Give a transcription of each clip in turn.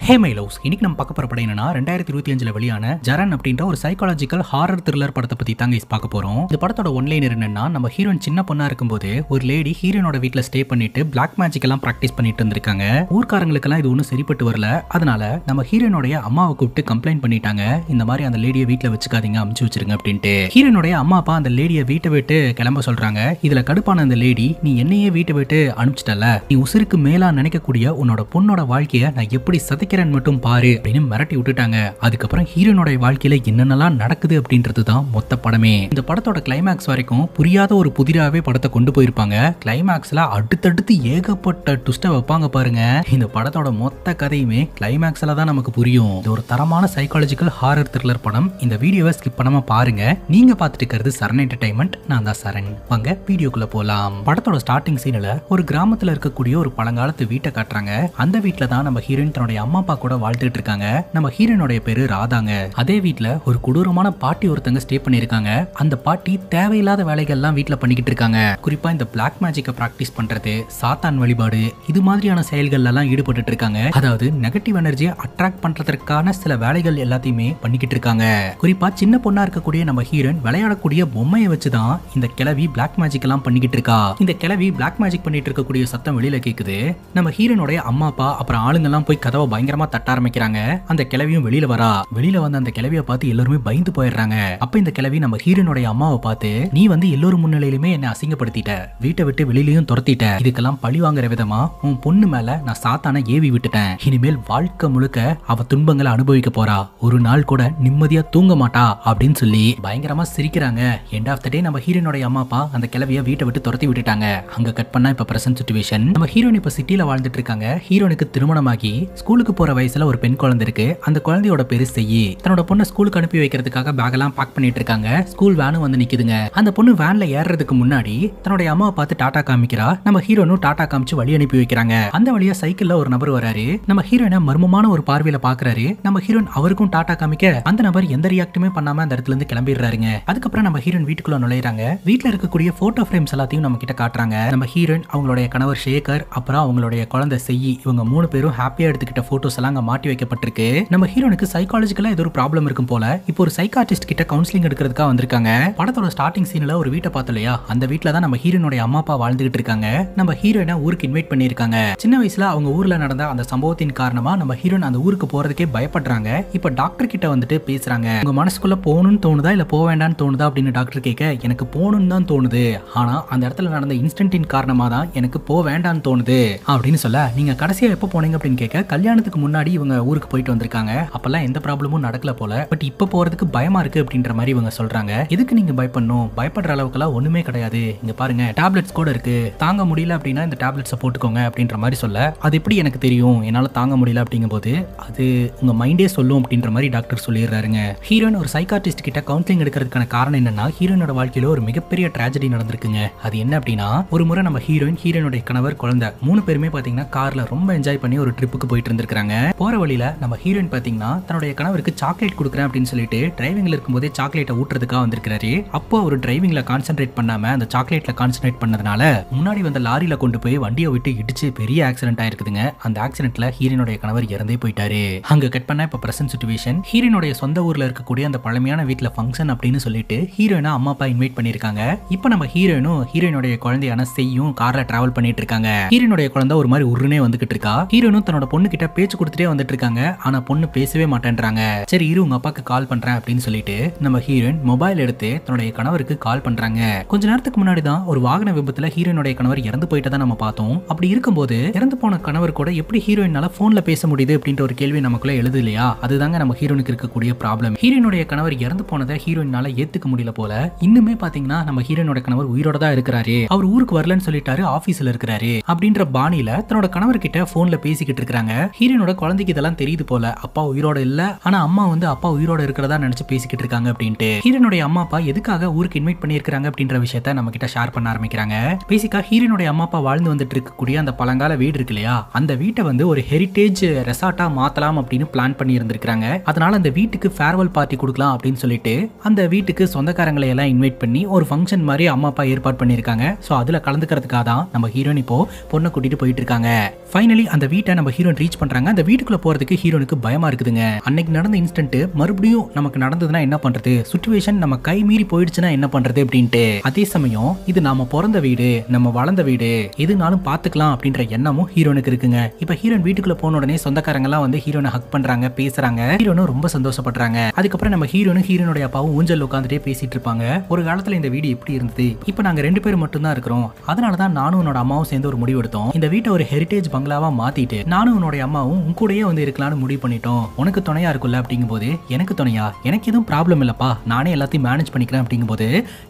Hey my loves, இன்னைக்கு நம்ம பார்க்க போற படம் என்னன்னா 2025 வெளியான ஜரன் அப்படின்ற ஒரு சைக்காலஜிக்கல் ஹாரர் த்ரில்லர் படத்தை பத்தி தாங்க பார்க்க போறோம். இந்த படத்தோட ஒன்லைனர் என்னன்னா, நம்ம ஹீரோயின் சின்ன பொண்ணா இருக்கும்போது ஒரு லேடி ஹீரோனோட வீட்ல ஸ்டே பண்ணிட்டு பிளாக் மேஜிக் எல்லாம் பிராக்டிஸ் பண்ணிட்டு இருந்திருக்காங்க. ஊர்க்காரங்களுக்கெல்லாம் இது ஒன்றும் சரிப்பட்டு வரல. அதனால நம்ம ஹீரோனுடைய அம்மாவை கூப்பிட்டு கம்ப்ளைண்ட் பண்ணிட்டாங்க, இந்த மாதிரி அந்த லேடியை வீட்டுல வச்சுக்காதீங்க, அமுச்சு வச்சிருங்க அப்படின்ட்டு. ஹீரோனுடைய அம்மா அப்பா அந்த லேடியை வீட்டை விட்டு கிளம்ப சொல்றாங்க. இதுல கடுப்பான அந்த லேடி, நீ என்னையே வீட்டை விட்டு அனுப்பிச்சிட்டல, நீ உசுருக்கு மேலா நினைக்கக்கூடிய உன்னோட பொண்ணோட வாழ்க்கையை நான் எப்படி சதைக்கிறேன் மட்டும் பாரு அப்படின்னு மிரட்டி விட்டுட்டாங்க. அதுக்கப்புறம் ஹீரோனோட வாழ்க்கையில என்னென்னலாம் நடக்குது அப்படின்றது தான் மொத்த படமே. இந்த படத்தோட கிளைமேக்ஸ் வரைக்கும் புரியாத ஒரு புதிராவே படத்தை கொண்டு போயிருப்பாங்க. கிளைமேக்ஸ்ல அடுத்தடுத்து ஏகப்பட்ட ட்விஸ்ட வைப்பாங்க பாருங்க. இந்த படத்தோட மொத்த கதையுமே கிளைமேக்ஸ்ல தான் நமக்கு புரியும். இது ஒரு தரமான சைக்காலஜிக்கல் ஹாரர் த்ரில்லர் படம். இந்த வீடியோவை ஸ்கிப் பண்ணாம பாருங்க. நீங்க பார்த்துட்டு இருக்கிறது சரண் என்டர்டைன்மெண்ட். நான் தான் சரண். வாங்க வீடியோக்குள்ள போலாம். படத்தோட ஸ்டார்டிங் சீன்ல ஒரு கிராமத்துல இருக்கக்கூடிய ஒரு பழங்காலத்து வீட்டை காட்டுறாங்க. அந்த வீட்டுல தான் நம்ம ஹீரோயின் தன்னுடைய அம்மா அப்பா கூட வாழ்ந்துட்டு இருக்காங்க. நம்ம ஹீரோனுடைய பேரு ராதாங்க. அதே வீட்டுல ஒரு கொடூரமான பாட்டி ஒருத்தங்க ஸ்டே பண்ணிருக்காங்க. அந்த பாட்டி தேவையில்லாத வேலைகள்லாம் வீட்டுல பண்ணிக்கிட்டு இருக்காங்க. குறிப்பா இந்த பிளாக் மேஜிக்கை பிராக்டிஸ் பண்றது, சாத்தான் வழிபாடு, இது மாதிரியான செயல்கள் எல்லாம் ஈடுபட்டு இருக்காங்க. அதாவது நெகட்டிவ் எனர்ஜியை அட்ராக்ட் பண்றதுக்கான சில வேலைகள் எல்லாத்தையுமே பண்ணிக்கிட்டு இருக்காங்க. குறிப்பா சின்ன பொண்ணா இருக்கக்கூடிய நம்ம ஹீரோயின் விளையாடக்கூடிய பொம்மையை வச்சுதான் இந்த கிழவி பிளாக் மேஜிக் எல்லாம் பண்ணிக்கிட்டு இருக்கா. இந்த கிழவி பிளாக் மேஜிக் பண்ணிட்டு இருக்கக்கூடிய சத்தம் வெளியில கேக்குது. நம்ம ஹீரோனுடைய அம்மா அப்பா அப்புறம் ஆளுங்க எல்லாம் போய் கதவை பயங்கரமா தட்ட ஆரம்பிக்கிறாங்க. அந்த கிழவியும் வெளியில வரா. வெளியில வந்து அந்த கிழவியை பார்த்து எல்லாருமே பயந்து போயிடுறாங்க. அப்ப இந்த கிழவி நம்ம ஹீரோனுடைய அம்மாவை பார்த்து, நீ வந்து எல்லோரும் முன்னிலையிலுமே என்ன அசிங்கப்படுத்திட்ட, வீட்டை விட்டு வெளியிலயும் துரத்திட்ட, இதுக்கெல்லாம் பழி வாங்குற விதமா உன் பொண்ணு மேல நான் சாத்தான ஏவி விட்டுட்டேன். இனிமேல் வாழ்க்கை முழுக்க அவ துன்பங்களை அனுபவிக்க போறா, ஒரு நாள் கூட நிம்மதியா தூங்க மாட்டா அப்படின்னு சொல்லி பயங்கரமா சிரிக்கிறாங்க. எண்ட் ஆஃப் த டே நம்ம ஹீரோனுடைய அம்மா அப்பா அந்த கிழவியை வீட்டை விட்டு துரத்தி விட்டுட்டாங்க. அங்க கட் பண்ணா இப்ப பிரசன்ட் சிச்சுவேஷன். நம்ம ஹீரோயின் இப்ப சிட்டில வாழ்ந்துட்டு இருக்காங்க. ஹீரோனுக்கு திருமணமாகி ஸ்கூலுக்கு போற வயசுல ஒரு பெண் குழந்தை இருக்கு. அந்த குழந்தையோட பேரு செய்யி. தன்னோட பொண்ணை ஸ்கூலுக்கு அனுப்பி வைக்கிறதுக்காக பேக் எல்லாம் பேக் பண்ணிட்டு இருக்காங்க. ஸ்கூல் வேனும் வந்து நிக்குதுங்க. அந்த பொண்ணு வேன்ல ஏறதுக்கு முன்னாடி தன்னுடைய அம்மாவை பார்த்து டாடா காமிக்கிறா. நம்ம ஹீரோனும் டாடா காமிச்சு வழி அனுப்பி வைக்கிறாங்க. அந்த வழியா சைக்கிள்ல ஒரு நபர் வராரு. நம்ம ஹீரோயினை மர்மமான ஒரு பார்வையில பாக்குறாரு. நம்ம ஹீரோயின் அவருக்கும் டாடா காமிக்க அந்த நபர் எந்த ரியாக்டுமே பண்ணாம அந்த இடத்துல இருந்து கிளம்பிடுறாருங்க. அதுக்கப்புறம் நம்ம ஹீரோயின் வீட்டுக்குள்ள நுழைறாங்க. வீட்டுல இருக்கக்கூடிய போட்டோ ஃப்ரேம்ஸ் எல்லாத்தையும் நம்ம கிட்ட காட்டுறாங்க. நம்ம ஹீரோயின், அவங்களுடைய கணவர் சேகர், அப்புறம் அவங்களுடைய குழந்தை செய்யி, இவங்க 3 பேரும் ஹாப்பியா எடுத்துக்கிட்ட போட்டோஸ் எல்லாம் அங்க மாட்டி வைக்கப்பட்டிருக்கு. நம்ம ஹீரோனுக்கு சைக்காலஜிக்கலா ஏதோ ஒரு ப்ராப்ளம் இருக்கும் போல. இப்போ ஒரு சைக்காட்ரிஸ்ட் கிட்ட கவுன்சிலிங் எடுக்கிறதுக்காக வந்திருக்காங்க. படத்தோட ஸ்டார்டிங் சீன்ல ஒரு வீட்டை பார்த்தோம் இல்லையா, அந்த வீட்டுல தான் நம்ம ஹீரோனுடைய அம்மா அப்பா வாழ்ந்துகிட்டு இருக்காங்க. நம்ம ஹீரோயினை ஊருக்கு இன்வைட் பண்ணிருக்காங்க. சின்ன வயசுல அவங்க ஊர்ல நடந்த அந்த சம்பவத்தின் காரணமா நம்ம ஹீரோயின் அந்த ஊருக்கு போறதுக்கே பயப்படுறாங்க. இப்ப டாக்டர் கிட்ட வந்துட்டு பேசுறாங்க. உங்க மனசுக்குள்ள போகணும்னு தோணுதா இல்ல போக வேண்டாம்னு தோணுதா அப்படின்னு டாக்டர் கேட்க, எனக்கு போகணும்னு தான் தோணுது, ஆனா அந்த இடத்துல நடந்த இன்சிடென்ட்டின் காரணமா தான் எனக்கு போக வேண்டாம்னு தோணுது அப்படின்னு சொல்ல, நீங்க கடைசியா எப்ப போனீங்க அப்படின்னு கேட்க, கல்யாணத்துக்கு முன்னாடி இவங்க ஊருக்கு போயிட்டு வந்திருக்காங்க. அப்பெல்லாம் எந்த ப்ராப்ளமும் நடக்கல போல, பட் இப்ப போறதுக்கு பயமா இருக்கு அப்படின்ற மாதிரி இவங்க சொல்றாங்க. எதுக்கு நீங்க பயப்படணும், பயப்படுற அளவுக்குலாம் ஒண்ணுமே கிடையாது, இங்க பாருங்க டேப்லெட்ஸ் கூட இருக்கு, தாங்க முடியல அப்படின்னா இந்த டேப்லெட்ஸை போட்டுக்கோங்க அப்படின்ற மாதிரி சொல்ல, அது எப்படி எனக்கு தெரியும் என்னால தாங்க முடியல அப்படிங்கும் போது, அது உங்க மைண்டே சொல்லும் அப்படின்ற மாதிரி டாக்டர் சொல்லிடுறாருங்க. ஹீரோயின் ஒரு சைக்காட்ரிஸ்ட் கிட்ட கவுன்சிலிங் எடுக்கிறதுக்கான காரணம் என்னன்னா, ஹீரோனோட வாழ்க்கையில ஒரு மிகப்பெரிய ட்ராஜடி நடந்திருக்குங்க. அது என்ன அப்படின்னா, ஒரு முறை நம்ம ஹீரோயினுடைய கணவர், குழந்தை 3 பேருமே பாத்தீங்கன்னா கார்ல ரொம்ப என்ஜாய் பண்ணி ஒரு ட்ரிப்புக்கு போயிட்டு இருந்திருக்காங்க. போற வழியில நம்ம ஹீரோயின் பாத்தீங்கன்னா தன்னுடைய கணவருக்கு சாக்லேட் கொடுக்குறேன் அப்படின்னு சொல்லிட்டு டிரைவிங்ல இருக்கும்போதே சாக்லேட்டை ஊட்டுறதுக்காக வந்திருக்காரு. அப்போ ஒரு டிரைவிங்ல கான்சென்ட்ரேட் பண்ணாம அந்த சாக்லேட்ல கான்சென்ட்ரேட் பண்ணதுனால முன்னாடி வந்த லாரியில கொண்டு போய் வண்டியை விட்டு இடிச்சு பெரிய ஆக்சிடென்ட் ஆயிருக்குதுங்க. அந்த ஆக்சிடென்ட்ல ஹீரோனுடைய கணவர் இறந்தே போயிட்டாரு. அங்க கட் பண்ணா இப்ப பிரசன்ட் சிச்சுவேஷன். ஹீரோனுடைய சொந்த ஊர்ல இருக்கக்கூடிய அந்த பழமையான வீட்டுல ஃபங்க்ஷன் அப்படின்னு சொல்லிட்டு ஹீரோயினா அம்மா அப்பா இன்வைட் பண்ணிருக்காங்க. இப்போ நம்ம ஹீரோயினும் ஹீரோயினுடைய குழந்தையான செய்யும் கார்ல டிராவல் பண்ணிட்டு இருக்காங்க. ஹீரோனுடைய குழந்தை ஒரு மாதிரி உருனே வந்துகிட்டு இருக்கா. ஹீரோனும் தன்னோட பொண்ணு கிட்ட பேச்சு கொடுத்துட்டே வந்துட்டு இருக்காங்க. ஆனா பொண்ணு பேசவே மாட்டேன்றாங்க. சரி இரு உங்க அப்பாக்கு கால் பண்றேன் அப்படின்னு சொல்லிட்டு நம்ம ஹீரோயின் மொபைல் எடுத்து தன்னுடைய கணவருக்கு கால் பண்றாங்க. கொஞ்ச நேரத்துக்கு முன்னாடி தான் ஒரு வாகன விபத்துல ஹீரோனுடைய கணவர் இறந்து போயிட்டதா நம்ம பார்த்தோம். அப்படி இருக்கும்போது இறந்து போன கணவர் கூட எப்படி ஹீரோயினால போன்ல பேச முடியுது அப்படின்ற ஒரு கேள்வி நமக்குள்ள எழுது இல்லையா? அதுதாங்க நம்ம ஹீரோனுக்கு இருக்கக்கூடிய ப்ராப்ளம். ஹீரோனுடைய கணவர் இறந்து போனதை ஹீரோயினால ஏத்துக்க முடியல போல. இன்னுமே பாத்தீங்கன்னா நம்ம ஹீரோனோட கணவர் உயிரோட தான் இருக்கிறாரு, அவர் ஊருக்கு வரலன்னு சொல்லிட்டாரு, ஆபீஸ்ல இருக்கிறாரு அப்படின்ற பாணியில தன்னோட கணவர் கிட்ட போன்ல பேசிக்கிட்டு இருக்காங்க. ஹீரோனோட குழந்தைக்கு இதெல்லாம் தெரியுது போல, அப்பா உயிரோட இல்ல, ஆனா அம்மா வந்து அப்பா உயிரோட இருக்கிறதா நினைச்சு பேசிக்கிட்டு இருக்காங்க அப்படின்ட்டு. ஹீரோனுடைய அம்மா அப்பா எதுக்காக ஊருக்கு இன்வைட் பண்ணிருக்காங்க அப்படின்ற விஷயத்த நம்ம கிட்ட ஷேர் பண்ண ஆரம்பிக்கிறாங்க. பேசிக்கா ஹீரோனுடைய அம்மா அப்பா வாழ்ந்து வந்துட்டு இருக்கக்கூடிய அந்த பழங்கால வீடு இருக்கு இல்லையா, அந்த வீட்டை வந்து ஒரு ஹெரிட்டேஜ் ரெசார்ட்டா மாத்தலாம் அப்படின்னு பிளான் பண்ணி இருந்திருக்காங்க. அதனால அந்த வீட்டுக்கு ஃபேர்வெல் பார்ட்டி கொடுக்கலாம் அப்படின்னு சொல்லிட்டு அந்த வீட்டுக்கு சொந்தக்காரங்களை எல்லாம் இன்வைட் பண்ணி ஒரு ஃபங்க்ஷன் மாதிரி அம்மா அப்பா ஏற்பாடு பண்ணிருக்காங்க. சோ அதுல கலந்துக்கிறதுக்காக தான் நம்ம ஹீரோயின் இப்போ பொண்ணை கூட்டிட்டு போயிட்டு இருக்காங்க. ஃபைனலி அந்த வீட்டை நம்ம ஹீரோயின் ரீச் பண்றாங்க. அந்த வீட்டுக்குள்ள போறதுக்கு ஹீரோனுக்கு பயமா இருக்குதுங்க. அன்னைக்கு நடந்த இன்சிடென்ட் மறுபடியும் நமக்கு நடந்ததுன்னா என்ன பண்றது, சிச்சுவேஷன் நம்ம கை மீறி போயிடுச்சுன்னா என்ன பண்றது அப்படின்ட்டு. அதே சமயம் இது நாம பிறந்த வீடு, நம்ம வளர்ந்த வீடு, எதுனாலும் பாத்துக்கலாம் அப்படின்ற எண்ணமும் ஹீரோனுக்கு இருக்குங்க. இப்ப ஹீரோன் வீட்டுக்குள்ள போன உடனே சொந்தக்காரங்க எல்லாம் வந்து ஹீரோனை ஹக் பண்றாங்க, பேசுறாங்க. ஹீரோனும் ரொம்ப சந்தோஷப்படுறாங்க. அதுக்கப்புறம் நம்ம ஹீரோனும் ஹீரோனுடைய அப்பாவும் ஊஞ்சல் உட்காந்துட்டே பேசிட்டு இருப்பாங்க. ஒரு காலத்துல இந்த வீடு எப்படி இருந்தது, இப்ப நாங்க 2 பேர் மட்டும் தான் இருக்கிறோம், அதனாலதான் நானும் உன்னோட அம்மாவும் சேர்ந்து ஒரு முடிவு எடுத்தோம். இந்த வீட்டை ஒரு ஹெரிட்டேஜ் பங்களாவா மாத்திட்டு நானும் உன்னோட அம்மாவும் உன் கூடயே வந்து இருக்கலாம்னு முடிவு பண்ணிட்டோம். உனக்கு துணையா இருக்குல்ல அப்படிங்கும்போது, எனக்கு துணையா, எனக்கு எதுவும் ப்ராப்ளம் இல்லப்பா, நானே எல்லாத்தையும் மேனேஜ் பண்ணிக்கிறேன் அப்படிங்கும்போது,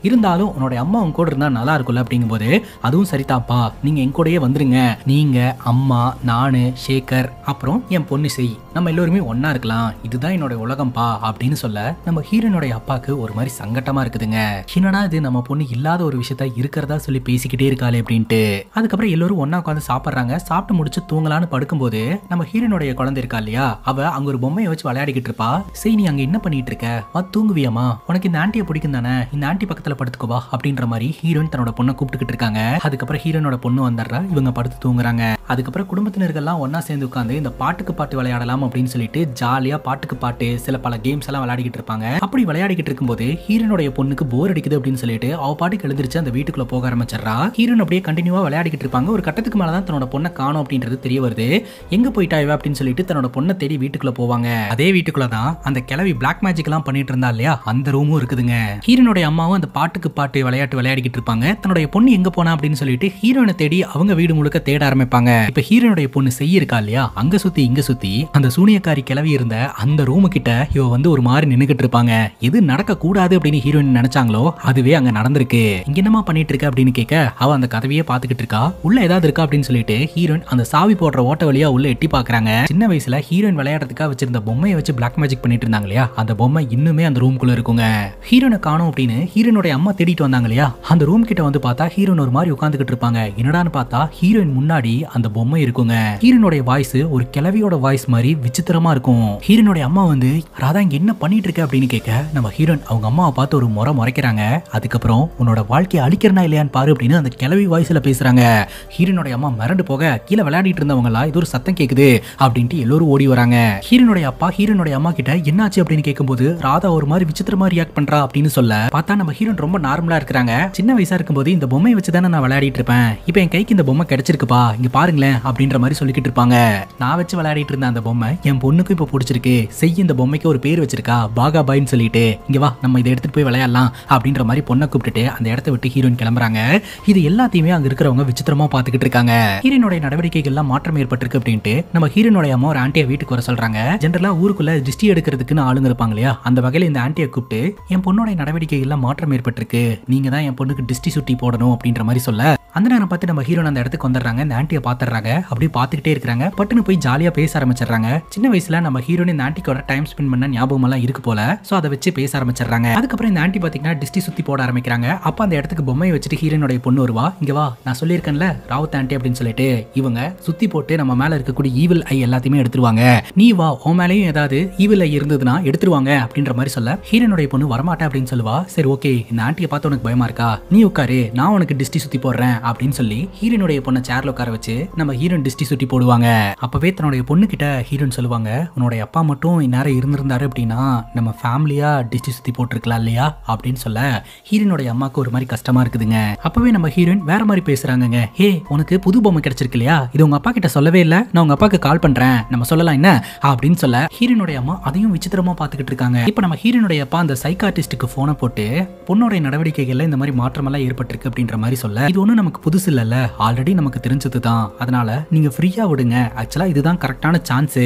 இருந்தாலும் உன்னோட அம்மா உன் கூட இருந்தா நல்லா இருக்குல்ல அப்படிங்கும்போது, அதுவும் சரிதாப்பா, நீங்க என் கூடயே வந்துருங்க, நீங்க, அம்மா, நானு, சேகர், அப்புறம் என் பொண்ணு செய், நம்ம எல்லோருமே ஒன்னா இருக்கலாம், இதுதான் என்னோட உலகம்பா அப்படின்னு சொல்ல நம்ம ஹீரோனுடைய அப்பாக்கு ஒரு மாதிரி சங்கட்டமா இருக்குதுங்க. என்னடா இது, நம்ம பொண்ணு இல்லாத ஒரு விஷயத்த இருக்கிறதா சொல்லி பேசிக்கிட்டே இருக்காளே அப்படின்ட்டு. அதுக்கப்புறம் எல்லாரும் ஒன்னா உட்காந்து சாப்பிடுறாங்க. சாப்பிட்டு முடிச்சு தூங்கலான்னு படுக்கும்போது நம்ம ஹீரோனுடைய குழந்தை இருக்கா இல்லையா, அவ அங்க ஒரு பொம்மையை வச்சு விளையாடிக்கிட்டு இருப்பா. சரி, நீ அங்க என்ன பண்ணிட்டு இருக்க, தூங்குவியாமா, உனக்கு இந்த ஆண்டியை பிடிக்கும் தானே, இந்த ஆண்டி பக்கத்துல படுத்துக்கோவா அப்படின்ற மாதிரி ஹீரோயின் தன்னோட பொண்ணை கூப்பிட்டுக்கிட்டு இருக்காங்க. அதுக்கப்புறம் ஹீரோனோட பொண்ணு வந்துடுறா, இவங்க படுத்து தூங்குறாங்க. அதுக்கப்புறம் குடும்பத்தினர்கள்லாம் ஒன்னா சேர்ந்து உட்காந்து இந்த பாட்டுக்கு பாட்டு விளையாடலாம் அப்படின்னு சொல்லிட்டு ஜாலியா பாட்டுக்கு பாட்டு சில பல கேம்ஸ் எல்லாம் விளையாடிக்கிட்டு இருப்பாங்க. அப்படி விளையாடிக்கிட்டு இருக்கும்போது ஹீரோனுடைய பொண்ணுக்கு போர் அடிக்குது அப்படின்னு சொல்லிட்டு அவ பாட்டுக்கு எழுந்திருச்சு அந்த வீட்டுக்குள்ள போக ஆரம்பிச்சிடறா. ஹீரோன் அப்படியே கண்டினியூவா விளையாடிக்கிட்டு இருப்பாங்க. ஒரு கட்டத்துக்கு மேலதான் தன்னோட பொண்ணை காணோம் அப்படின்றது தெரிய வருது. எங்க போயிட்டா இவ அப்படின்னு சொல்லிட்டு தன்னோட பொண்ணை தேடி வீட்டுக்குள்ள போவாங்க. அதே வீட்டுக்குள்ளதான் அந்த கிழவி பிளாக் மேஜிக் எல்லாம் பண்ணிட்டு இருந்தா இல்லையா, அந்த ரூமும் இருக்குதுங்க. ஹீரோனுடைய அம்மாவும் அந்த பாட்டுக்கு பாட்டு விளையாட்டு விளையாடிக்கிட்டு இருப்பாங்க. தன்னுடைய பொண்ணு எங்க போனா அப்படின்னு சொல்லிட்டு ஹீரோனை தேடி அவங்க வீடு முழுக்க தேட ஆரம்பிப்பாங்க. இப்ப ஹீரோனுடைய பொண்ணு செய்ய இருக்கா இல்லையா, அங்க சுத்தி இங்க சுத்தி அந்த சூனியக்காரி கிளவி இருந்த அந்த ரூமு கிட்ட இவ வந்து ஒரு மாதிரி நின்னுகிட்டு இருப்பாங்க. எது நடக்க கூடாது அப்படின்னு ஹீரோயின் நினைச்சாங்களோ அதுவே அங்க நடந்திருக்கு. இங்க என்னமா பண்ணிட்டு இருக்க அப்படின்னு கேட்க அவ அந்த கதவையே பாத்துக்கிட்டு இருக்கா. உள்ள ஏதாவது இருக்கா அப்படின்னு சொல்லிட்டு ஹீரோயின் அந்த சாவி போடுற ஓட்ட வழியா உள்ள எட்டி பாக்குறாங்க. சின்ன வயசுல ஹீரோயின் விளையாடுறதுக்காக வச்சிருந்த பொம்மையை வச்சு பிளாக் மேஜிக் பண்ணிட்டு இருந்தாங்க இல்லையா, அந்த பொம்மை இன்னுமே அந்த ரூம்குள்ள இருக்குங்க. ஹீரோனை காணோம் அப்படின்னு ஹீரோனுடைய அம்மா தேடிட்டு வந்தாங்க இல்லையா, அந்த ரூம் கிட்ட வந்து பார்த்தா ஹீரோயின் ஒரு மாதிரி உட்காந்துக்கிட்டு இருப்பாங்க. என்னடான்னு பார்த்தா ஹீரோயின் முன்னாடி அந்த பொம்மை இருக்குங்க. ஹீரோனுடைய வாய்ஸ் ஒரு கிழவியோட வாய்ஸ் மாதிரி விசித்திரமா இருக்கும். ஹீரோனுடைய அம்மா வந்து ராதா இங்க என்ன பண்ணிட்டு இருக்க அப்படின்னு கேட்க நம்ம ஹீரோயின் அவங்க அம்மாவை பார்த்து ஒரு முறைக்கிறாங்க. அதுக்கப்புறம் உன்னோட வாழ்க்கையை அழிக்கிறனா இல்லையான்னு பாரு அப்படின்னு அந்த கிழவி வாய்ஸ்ல பேசுறாங்க. ஹீரோனுடைய அம்மா மிரண்டு போக கீழே விளையாடிட்டு இருந்தவங்களா இது ஒரு சத்தம் கேக்குது அப்படின்ட்டு எல்லாரும் ஓடி வராங்க. ஹீரோனுடைய அப்பா ஹீரோனுடைய அம்மா கிட்ட என்னாச்சு அப்படின்னு கேட்கும்போது ராதா ஒரு மாதிரி விசித்திரமா ரியாக்ட் பண்றா அப்படின்னு சொல்ல பார்த்தா நம்ம ஹீரோன் ரொம்ப நார்மலா இருக்காங்க. சின்ன வயசா இருக்கும்போது இந்த பொம்மையை வச்சுதானே நான் விளையாடிட்டு இருப்பேன், இப்போ என் கைக்கு இந்த பொம்மை கிடைச்சிருக்குப்பா, இங்க பாருங்களேன் அப்படின்ற மாதிரி சொல்லிக்கிட்டு இருப்பாங்க. நான் வச்சு விளையாடிட்டு இருந்த அந்த பொம்மை என் பொண்ணுக்கு இப்ப பிடிச்சிருக்கு, செய்ய இந்த பொம்மைக்கு ஒரு பேர் வச்சிருக்கா பாகா பாய்ன்னு சொல்லிட்டு, இங்க வா நம்ம இதை எடுத்துட்டு போய் விளையாடலாம் அப்படின்ற மாதிரி பொண்ணை கூப்பிட்டுட்டு அந்த இடத்த விட்டு ஹீரோயின் கிளம்புறாங்க. இது எல்லாத்தையுமே அங்க இருக்கிறவங்க விசித்திரமா பாத்துக்கிட்டு இருக்காங்க. ஹீரோனுடைய நடவடிக்கைகள் எல்லாம் மாற்றம் ஏற்பட்டிருக்கு அப்படின்ட்டு நம்ம ஹீரோனுடைய அம்மா ஒரு ஆண்டியை வீட்டுக்கு வர சொல்றாங்க. ஜெனரலா ஊருக்குள்ள திருஷ்டி எடுக்கிறதுக்குன்னு ஆளுங்க இருப்பாங்க இல்லையா, அந்த வகையில இந்த ஆண்டியை கூப்பிட்டு என் பொண்ணோட நடவடிக்கைகள் எல்லாம் மாற்றம் ஏற்பட்டிருக்கு, நீங்க தான் என் பொண்ணுக்கு திருஷ்டி சுட்டி போடணும் அப்படின்ற மாதிரி சொல்ல அந்த நேரம் பார்த்து நம்ம ஹீரோன் அந்த இடத்துக்கு வந்துடுறாங்க. இந்த ஆண்டியை பாத்துறாங்க, அப்படியே பாத்துக்கிட்டே இருக்காங்க. பட்டுன்னு போய் ஜாலியா பேச ஆரம்பிச்சிடறாங்க. சின்ன வயசுல நம்ம ஹீரோன் இந்த ஆண்டியோட டைம் ஸ்பெண்ட் பண்ண ஞாபகம் எல்லாம் இருக்கு போல, சோ அதை வச்சு பேச ஆரம்பிச்சிடறாங்க. அதுக்கப்புறம் இந்த ஆண்டி பாத்தீங்கன்னா டிஸ்டி சுத்தி போட ஆரம்பிக்கிறாங்க. அப்ப அந்த இடத்துக்கு பொம்மையை வச்சுட்டு ஹீரோனுடைய பொண்ணு வருவா, இங்க வா நான் சொல்லியிருக்கேன்ல ராவத் ஆண்டி அப்படின்னு சொல்லிட்டு இவங்க சுத்தி போட்டு நம்ம மேல இருக்கக்கூடிய ஈவில் ஐ எல்லாத்தையுமே எடுத்துருவாங்க, நீ வா உன் மேலேயும் ஏதாவது ஈவில் ஐ இருந்ததுன்னா எடுத்துருவாங்க அப்படின்ற மாதிரி சொல்ல ஹீரோனுடைய பொண்ணு வரமாட்டேன் அப்படின்னு சொல்லுவா. சரி ஓகே, இந்த ஆண்டியை பார்த்து உனக்கு பயமா இருக்கா, நீ உட்காரு நான் உனக்கு டிஸ்டி சுத்தி போடுறேன் அப்படின்னு சொல்லி ஹீரோனுடைய பொண்ணை சேர்ல உட்கார வச்சு நம்ம ஹீரோன் டிஸ்டி சுத்தி போடுவாங்க. அப்பவே தன்னுடைய பொண்ணு கிட்ட ஹீரோன் சொல்லுவாங்க, உன்னுடைய அப்பா மட்டும் இந்நேரம் இருந்திருந்தாரு அப்படின்னா நம்ம ஃபேமிலியா டிஸ்டி சுத்தி போட்டிருக்கலாம் இல்லையா அப்படின்னு சொல்ல ஹீரோனுடைய அம்மாக்கு ஒரு மாதிரி கஷ்டமா இருக்குதுங்க. அப்பவே நம்ம ஹீரோயின் வேற மாதிரி பேசுறாங்க, ஹே உனக்கு புது பொம்மை கிடைச்சிருக்கு இல்லையா, இது உங்க அப்பா கிட்ட சொல்லவே இல்ல, நான் உங்க அப்பாக்கு கால் பண்றேன் நம்ம சொல்லலாம் என்ன அப்படின்னு சொல்ல ஹீரோனுடைய அம்மா அதையும் விசித்திரமா பாத்துக்கிட்டு இருக்காங்க. இப்ப நம்ம ஹீரோனுடைய அப்பா அந்த சைக்காட்டிஸ்டுக்கு போனை போட்டு பொண்ணோட நடவடிக்கைகள்ல இந்த மாதிரி மாற்றம் எல்லாம் ஏற்பட்டிருக்கு அப்படின்ற மாதிரி சொல்ல இது ஒன்றும் நமக்கு புதுசு இல்ல, ஆல்ரெடி நமக்கு தெரிஞ்சது தான், அதனால நீங்க ஃப்ரீயா விடுங்க, ஆக்சுவலா இதுதான் கரெக்டான சான்ஸ்,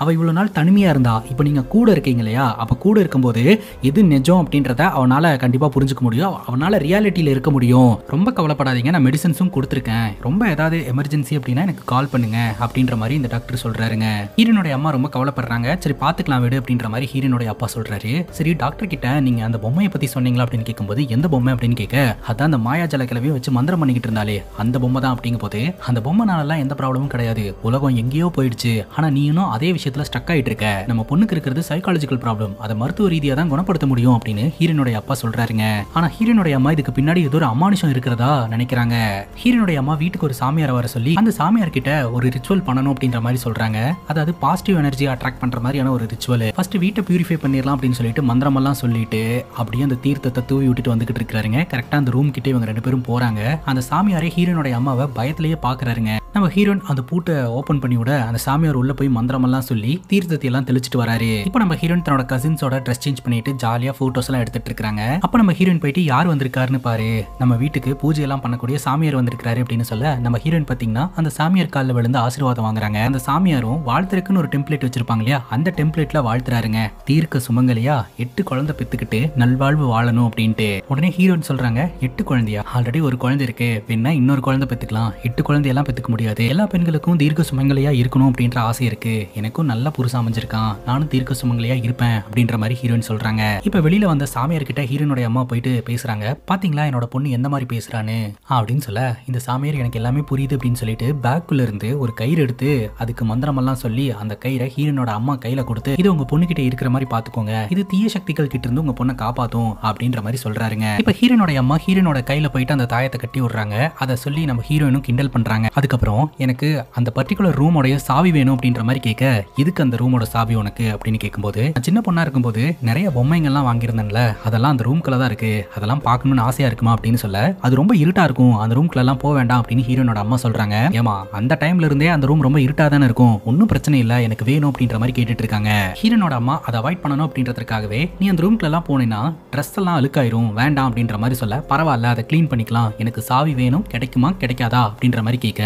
அவ இவ்வளவு நாள் தனிமையா இருந்தா இப்ப நீங்க கூட இருக்கீங்க இல்லையா, அப்ப கூட இருக்கும்போது எது நிஜம் அப்படின்றத அவனால கண்டிப்பா புரிஞ்சுக்க முடியும், அவனால ரியாலிட்டியில இருக்க முடியும், ரொம்ப கவலைப்படாதீங்க நான் மெடிசன்ஸும் கொடுத்துருக்கேன், ரொம்ப ஏதாவது எமர்ஜென்சி அப்படின்னா எனக்கு கால் பண்ணுங்க அப்படின்ற மாதிரி இந்த டாக்டர் சொல்றாருங்க. ஹீரோனுடைய அம்மா ரொம்ப கவலைப்படுறாங்க, சரி பாத்துக்கலாம் விடு அப்படின்ற மாதிரி ஹீரோனுடைய அப்பா சொல்றாரு. சரி டாக்டர் கிட்ட நீங்க அந்த பொம்மையை பத்தி சொன்னீங்களா அப்படின்னு கேட்கும்போது எந்த பொம்மை அப்படின்னு கேட்க அதான் அந்த மாயாஜால கிளவியும் வச்சு மந்திரம் பண்ணிக்கிட்டு இருந்தா இருந்தாலே அந்த பொம்மை தான் அப்படிங்கும் போது அந்த பொம்மைனால எந்த ப்ராப்ளமும் கிடையாது, உலகம் எங்கேயோ போயிடுச்சு, ஆனா நீ இன்னும் அதே விஷயத்துல ஸ்டக் ஆயிட்டு இருக்க, நம்ம பொண்ணுக்கு இருக்கிறது சைக்காலஜிக்கல் ப்ராப்ளம், அதை மருத்துவ ரீதியா தான் குணப்படுத்த முடியும் அப்படின்னு ஹீரோனுடைய அப்பா சொல்றாருங்க. ஆனா ஹீரோனுடைய அம்மா இதுக்கு பின்னாடி ஏதோ ஒரு அமானுஷம் இருக்கிறதா நினைக்கிறாங்க. ஹீரோனுடைய அம்மா வீட்டுக்கு ஒரு சாமியாரை வர சொல்லி அந்த சாமியார் கிட்ட ஒரு ரிச்சுவல் பண்ணணும் அப்படின்ற மாதிரி சொல்றாங்க. அதாவது பாசிட்டிவ் எனர்ஜி அட்ராக்ட் பண்ற மாதிரியான ஒரு ரிச்சுவல். ஃபர்ஸ்ட் வீட்டை பியூரிஃபை பண்ணிடலாம் அப்படின்னு சொல்லிட்டு மந்திரம் எல்லாம் சொல்லிட்டு அப்படியே அந்த தீர்த்தத்தை தூவி விட்டுட்டு வந்துகிட்டு இருக்காருங்க. கரெக்டா அந்த ரூம் கிட்டே இவங்க 2 பேரும் போறாங்க. அந்த சாமியாரே ஹீரோனுடைய அம்மாவை பயத்திலேயே பாக்குறாருங்க. நம்ம ஹீரோன் அந்த பூட்டை ஓபன் பண்ணி விட அந்த சாமியார் உள்ள போய் மந்திரம் எல்லாம் சொல்லி தீர்த்தத்தை எல்லாம் தெளிச்சிட்டு வராரு. இப்போ நம்ம ஹீரோன் தன்னோட கசின்ஸோட ட்ரெஸ் சேஞ்ச் பண்ணிட்டு ஜாலியா போட்டோஸ் எல்லாம் எடுத்துட்டு இருக்காங்க. அப்ப நம்ம ஹீரோயின் போயிட்டு யார் வந்திருக்காருன்னு பாரு, நம்ம வீட்டுக்கு பூஜை எல்லாம் பண்ணக்கூடிய சாமியார் வந்திருக்காரு அப்படின்னு சொல்ல நம்ம ஹீரோயின் பாத்தீங்கன்னா அந்த சாமியார் காலில் விழுந்து ஆசீர்வாதம் வாங்குறாங்க. அந்த சாமியாரும் வாழ்த்துறதுக்குன்னு ஒரு டெம்ப்ளேட் வச்சிருப்பாங்க இல்லையா, அந்த டெம்ப்ளேட்ல வாழ்த்துறாருங்க. தீர்க்க சுமங்கலியா 8 குழந்தை பெத்துக்கிட்டு நல்வாழ்வு வாழணும் அப்படின்ட்டு. உடனே ஹீரோயின் சொல்றாங்க 8 குழந்தையா, ஆல்ரெடி ஒரு குழந்தை இருக்கு, வேணா இன்னொரு குழந்தை பெத்துக்கலாம், 8 குழந்தையெல்லாம் பெத்துக்க முடியாது, எல்லா பெண்களுக்கும் தீர்க்க சுமங்கலியா இருக்கணும் அப்படின்ற ஆசை இருக்கு, எனக்கும் நல்ல புருஷன் அமைஞ்சிருக்கான், நானும் தீர்க்க சுமங்கலியா இருப்பேன் அப்படின்ற மாதிரி ஹீரோயின் சொல்றாங்க. இப்ப வெளியில வந்த சாமியார் கிட்ட ஹீரோனுடைய அம்மா போயிட்டு பேசுறாங்க. பாத்தீங்களா என்னோட பொண்ணு எந்த மாதிரி பேசுறான்னு அப்படின்னு சொல்ல இந்த சாமியார் எனக்கு எல்லாமே புரியுது அப்படின்னு சொல்லிட்டு பேக்குள்ள இருந்து ஒரு கயிறு எடுத்து அதுக்கு மந்திரம் எல்லாம் சொல்லி அந்த கயிறை ஹீரோனோட அம்மா கையில கொடுத்து இது உங்க பொண்ணு கிட்ட இருக்கிற மாதிரி பாத்துக்கோங்க, இது தீய சக்திகள் கிட்ட இருந்து உங்க பொண்ணை காப்பாத்தும் அப்படின்ற மாதிரி சொல்றாருங்க. இப்ப ஹீரோனோட அம்மா ஹீரோனோட கையில போயிட்டு அந்த தாயத்தை கட்டி விடுறாங்க. அதை சொல்லி நம்ம ஹீரோயினும் கிண்டல் பண்றாங்க. அதுக்கப்புறம் எனக்கு அந்த பர்டிகுலர் ரூமோட சாவி வேணும் அப்படின்ற மாதிரி கேட்க, இதுக்கு அந்த ரூமோட சாவி உனக்கு அப்படின்னு கேட்கும்போது, சின்ன பொண்ணா இருக்கும்போது நிறைய பொம்மைங்கள்லாம் வாங்கியிருந்தேன்ல, அதெல்லாம் அந்த ரூம்குள்ள தான் இருக்கு, அதெல்லாம் பார்க்கணும்னு ஆசையா இருக்குமா அப்படின்னு சொல்ல, அது ரொம்ப இருட்டா இருக்கும், அந்த ரூம்குள்ள எல்லாம் போக வேண்டாம் அப்படின்னு ஹீரோனோட அம்மா சொல்றாங்க. ஏமா அந்த டைம்ல இருந்தே அந்த ரூம் ரொம்ப இருட்டா தானே இருக்கும், ஒன்னும் பிரச்சனை இல்ல, எனக்கு வேணும் அப்படின்ற மாதிரி கேட்டுட்டு இருக்காங்க. ஹீரோனோட அம்மா அதை அவாய்ட் பண்ணணும் அப்படின்றதுக்காகவே நீ அந்த ரூம்குள்ள எல்லாம் போனீங்கன்னா ட்ரெஸ் எல்லாம் அழுக்காயிரும், வேண்டாம் அப்படின்ற மாதிரி சொல்ல, பரவாயில்ல அதை கிளீன் பண்ணிக்கலாம், எனக்கு சாவி வேணும், கிடைக்குமா கிடைக்காதா அப்படின்ற மாதிரி கேட்க,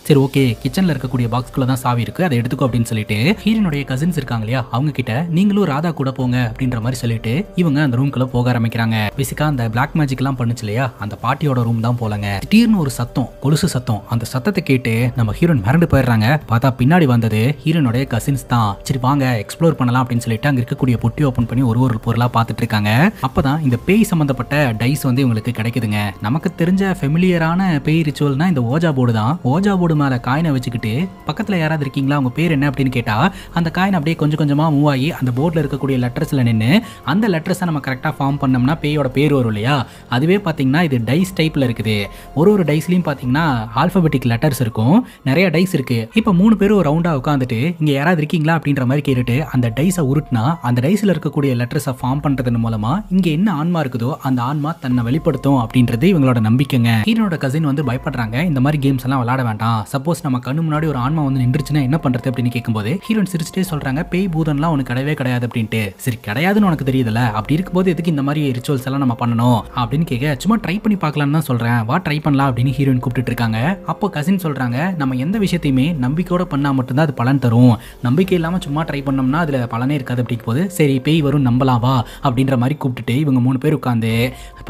சரி ஓகே கிச்சன்ல இருக்கக்கூடிய பாக்ஸ்குள்ள தான் சாவி இருக்கு, அதை எடுத்துக்கோ அப்படின்னு சொல்லிட்டு ஹீரோனுடைய கசின்ஸ் இருக்காங்க இல்லையா, அவங்க கிட்ட நீங்களும் ராதா கூட போங்க அப்படின்ற மாதிரி சொல்லிட்டு இவங்க அந்த ரூம்குள்ள போக ஆரம்பிக்கிறாங்க. பேசிக்கா அந்த பிளாக் மேஜிக் எல்லாம் பண்ணுச்சு இல்லையா, அந்த பாட்டியோட ரூம் தான் போலங்க. திடீர்னு ஒரு சத்தம், கொலுசு சத்தம். அந்த சத்தத்தை கேட்டு நம்ம ஹீரோன் மிரண்டு போயிடுறாங்க. பார்த்தா பின்னாடி வந்தது ஹீரோனுடைய கசின்ஸ் தான். சரி வாங்க எக்ஸ்ப்ளோர் பண்ணலாம் அப்படின்னு சொல்லிட்டு அங்க இருக்கக்கூடிய பொட்டி ஓபன் பண்ணி ஒரு பொருளா பார்த்துட்டு இருக்காங்க. அப்பதான் இந்த பேய் சம்பந்தப்பட்ட டைஸ் வந்து இவங்களுக்கு கிடைக்குதுங்க. நமக்கு தெரிஞ்ச ஃபெமிலியரான பேய் ரிச்சுவல்னா இந்த ஓஜா போர்டு தான். ஓஜா போர்டு மேல காயினை வச்சுக்கிட்டு பக்கத்துல யாராவது இருக்கீங்களா, உங்க பேர் என்ன அப்படின்னு கேட்டா அந்த காயின் அப்படியே கொஞ்சம் கொஞ்சமா மூவ் ஆகி அந்த போர்டில் இருக்கக்கூடிய லெட்டர்ஸ்ல நின்று அந்த லெட்டர்ஸை நம்ம கரெக்டாக ஃபார்ம் பண்ணோம்னா பேயோட பேர் வரும் இல்லையா. அதுவே பார்த்தீங்கன்னா இது டைஸ் டைப்ல இருக்குது. ஒரு டைஸ்லையும் பார்த்தீங்கன்னா ஆல்பபெட்டிக் லெட்டர்ஸ் இருக்கும், நிறைய டைஸ் இருக்கு. இப்போ 3 பேரும் ஒரு ரவுண்டா உட்காந்துட்டு இங்க யாராவது இருக்கீங்களா அப்படின்ற மாதிரி கேட்டுட்டு அந்த டைஸை உருட்டினா அந்த டைஸ்ல இருக்கக்கூடிய லெட்டர்ஸை ஃபார்ம் பண்றதன் மூலமா இங்க என்ன ஆன்மா இருக்குதோ அந்த ஆன்மா தன்னை வெளிப்படுத்தும் அப்படின்றது இவங்களோட நம்பிக்கைங்க. ஹீரோனோட கசின் வந்து பயப்படுறாங்க, இந்த மாதிரி கேம்ஸ் எல்லாம் விளையாட வேண்டாம், சப்போஸ் நம்ம கண்ணு முன்னாடி ஒரு ஆன்மா வந்து நின்றுச்சுன்னா என்ன பண்றது அப்படின்னு கேட்கும்போது ஹீரோன் சிரிச்சுட்டே சொல்றாங்க, பேய் பூதன்லாம் உனக்கு கிடையவே கிடையாது அப்படின்ட்டு. சரி கிடையாதுன்னு உனக்கு தெரியுதுல, அப்படி இருக்கும்போது எதுக்கு இந்த மாதிரி ரிச்சுவல்ஸ் எல்லாம் நம்ம பண்ணணும் அப்படின்னு கேட்க, சும்மா ட்ரை பண்ணி பார்க்கலாம்னு தான் சொல்றேன், வா ட்ரை பண்ணலாம் அப்படின்னு ஹீரோயின் கூப்பிட்டு இருக்காங்க. அப்போ கசின் சொல்றாங்க, நம்ம எந்த விஷயத்தையுமே நம்பிக்கையோட பண்ணா மட்டும்தான் அது பலன் தரும், நம்பிக்கை இல்லாம சும்மா ட்ரை பண்ணோம்னா அதுல பலனே இருக்காது அப்படிங்கும் போது சரி பேய் வரும் நம்பலாம் வா அப்படின்ற மாதிரி கூப்பிட்டுட்டு இவங்க 3 பேர் உட்காந்து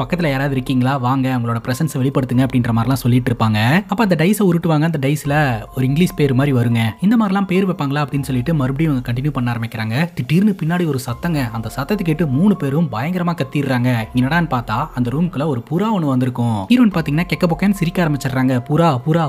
பக்கத்துல யாராவது இருக்கீங்களா வாங்க உங்களோட பிரசன்ஸ் வெளிப்படுத்துங்க அப்படின்ற மாதிரிலாம் சொல்லிட்டு இருப்பாங்க. அப்ப அந்த டைஸை உருட்டுவாங்க, அந்த டைஸ்ல ஒரு இங்கிலீஷ் பேர் மாதிரி வருங்க, இந்த மாதிரிலாம் பேர் வைப்பாங்களா அப்படின்னு சொல்லிட்டு மறுபடியும் இவங்க கண்டினியூ பண்ண ஆரம்பிக்கிறாங்க. திடீர்னு பின்னாடி ஒரு சத்தங்க, அந்த சத்தத்தை கேட்டு 3 பேரும் பயங்கரமா கத்திடுறாங்க. என்னடான்னு பார்த்தா அந்த ரூம்குள்ள ஒரு புறா ஒன்று வந்திருக்கும். ஹீரோன் பாத்தீங்கன்னா கெக்க பொக்கன்னு சிரிக்க ஆரம்பிச்சிடுறாங்க.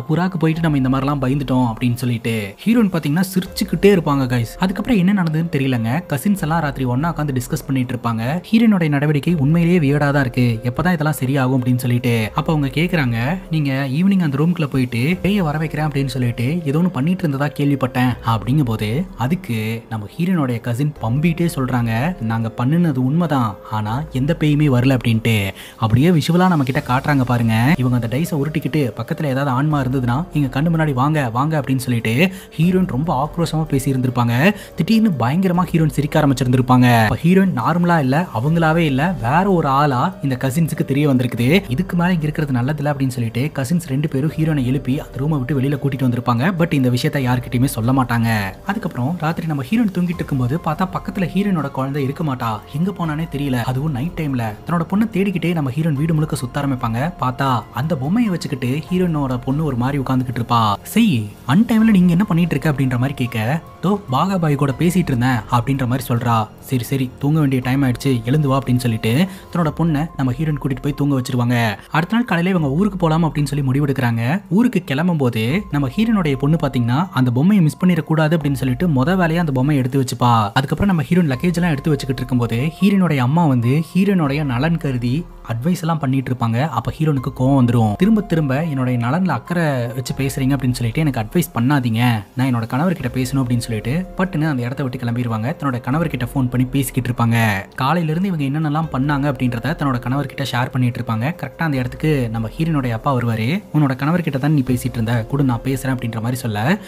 புறாக்கு போயிட்டு நம்ம இந்த மாதிரிலாம் பயந்துட்டோம் அப்படின்னு சொல்லிட்டு ஹீரோன் பாத்தீங்கன்னா சிரிச்சுக்கிட்டே இருப்பாங்க கைஸ். அதுக்கப்புறம் என்ன நடந்ததுன்னு தெரியலங்க. கசின்ஸ் எல்லாம் ராத்திரி ஒண்ணா உட்காந்து டிஸ்கஸ் பண்ணிட்டு இருப்பாங்க. ஹீரோனோட நடவடிக்கை உண்மையிலேயே வியர்டா தான் இருக்கு, எப்பதான் இதெல்லாம் சரியாகும் அப்படின்னு சொல்லிட்டு அப்ப அவங்க கேக்குறாங்க, நீங்க ஈவினிங் அந்த ரூம்குள்ள போயிட்டு பேய வர வைக்கிறேன் அப்படின்னு சொல்லிட்டு ஏதோ ஒன்று பண்ணிட்டு இருந்ததா கேள்விப்பட்டேன் அப்படிங்கும் போது அதுக்கு நம்ம ஹீரோனுடைய கசின் பம்பிட்டே சொல்றாங்க, நாங்க பண்ணினது உண்மைதான், ஆனா எந்த பேயுமே வரல அப்படின்ட்டு. அப்படியே விஷுவலா நம்ம கிட்ட காட்டுறாங்க பாருங்க. இவங்க அந்த டைஸை உருட்டிக்கிட்டு பக்கத்துல ஏதாவது ஆன்மா இருந்ததுன்னா இங்க கண்ணு முன்னாடி வாங்க வாங்க அப்படின்னு சொல்லிட்டு ஹீரோயின் ரொம்ப ஆக்ரோஷமா பேசி இருந்திருப்பாங்க. திடீர்னு பயங்கரமா ஹீரோயின் சிரிக்க ஆரம்பிச்சிருந்திருப்பாங்க. ஹீரோயின் நார்மலா இல்ல, அவங்களாவே இல்ல, வேற ஒரு ஆளா இந்த கசின்ஸுக்கு தெரிய வந்திருக்குது. இதுக்கு மேல இங்க இருக்கிறது நல்லதில்ல அப்படின்னு சொல்லிட்டு கசின்ஸ் 2 பேரும் ஹீரோனை எழுப்பி அந்த ரூமை விட்டு வெளியில கூட்டிட்டு வந்திருப்பாங்க. பட் இந்த விஷயத்தை யார்கிட்டயுமே சொல்ல மாட்டாங்க. அதுக்கப்புறம் ராத்திரி நம்ம ஹீரோயின் தூங்கிட்டு இருக்கும்போது பார்த்தா பக்கத்துல ஹீரோனோட குழந்தை இருக்க மாட்டா. எங்க போனானே தெரியல. அதுவும் நைட் டைம்ல தன்னோட பொண்ணு தேடிக்கிட்டே நம்ம ஹீரோயின் வீடு முழுக்க சுத்த ஆரம்பிப்பாங்க. பார்த்தா அந்த பொம்மையை வச்சுக்கிட்டு ஹீரோனோட பொண்ணு ஒரு மாதிரி உட்கார்ந்துகிட்டு இருப்பா. செய் அன் டைம்ல நீங்க என்ன பண்ணிட்டு இருக்க அப்படின்ற மாதிரி கேட்க, தோ பாகாபாய் கூட பேசிட்டு இருந்தேன் அப்படின்ற மாதிரி சொல்றா. சரி சரி தூங்க வேண்டிய டைம் ஆயிடுச்சு, எழுந்து வா அப்படின்னு சொல்லிட்டு தன்னோட பொண்ணை நம்ம ஹீரோயின் கூட்டிட்டு போய் தூங்க வச்சிருவாங்க. அடுத்த நாள் காலையில இவங்க ஊருக்கு போலாம் அப்படின்னு சொல்லி முடிவெடுக்கிறாங்க. ஊருக்கு கிளம்பும் போது நம்ம ஹீரோனுடைய பொண்ணு பாத்தீங்கன்னா அந்த பொம்மையை மிஸ் பண்ணிடக்கூடாது அப்படின்னு சொல்லிட்டு முத வேலையா அந்த பொம்மையை எடுத்து வச்சுப்பா. அதுக்கப்புறம் நம்ம ஹீரோயின் லக்கேஜ் எல்லாம் எடுத்து வச்சுக்கிட்டு இருக்கும்போது ஹீரோனுடைய அம்மா வந்து ஹீரோனுடைய நலன் கருதி அட்வைஸ் எல்லாம் பண்ணிட்டு இருப்பாங்க. அப்ப ஹீரோனுக்கு கோவம் வந்துடும். திரும்ப திரும்ப என்னோட நலன்ல அக்கறை வச்சு பேசுறீங்க அப்படின்னு சொல்லிட்டு எனக்கு அட்வைஸ் பண்ணாதீங்க, நான் என்னோட கணவர்கிட்ட பேசணும் அப்படின்னு சொல்லிட்டு பட்டுன்னு அந்த இடத்த விட்டு கிளம்பிடுவாங்க. தன்னோட கணவர்கிட்ட ஃபோன் பண்ணி பேசிக்கிட்டு இருப்பாங்க. காலையில இருந்து இவங்க என்னென்னலாம் பண்ணாங்க அப்படின்றத தன்னோட கணவர்கிட்ட ஷேர் பண்ணிட்டு இருப்பாங்க. கரெக்டா அந்த இடத்துக்கு நம்ம ஹீரோனுடைய அப்பா வருவாரு. உன்னோட கணவர்கிட்ட தான் நீ பேசிட்டு இருந்த, கூட நான் பேசுறேன் அப்படின்ற மாதிரி சொல்ல,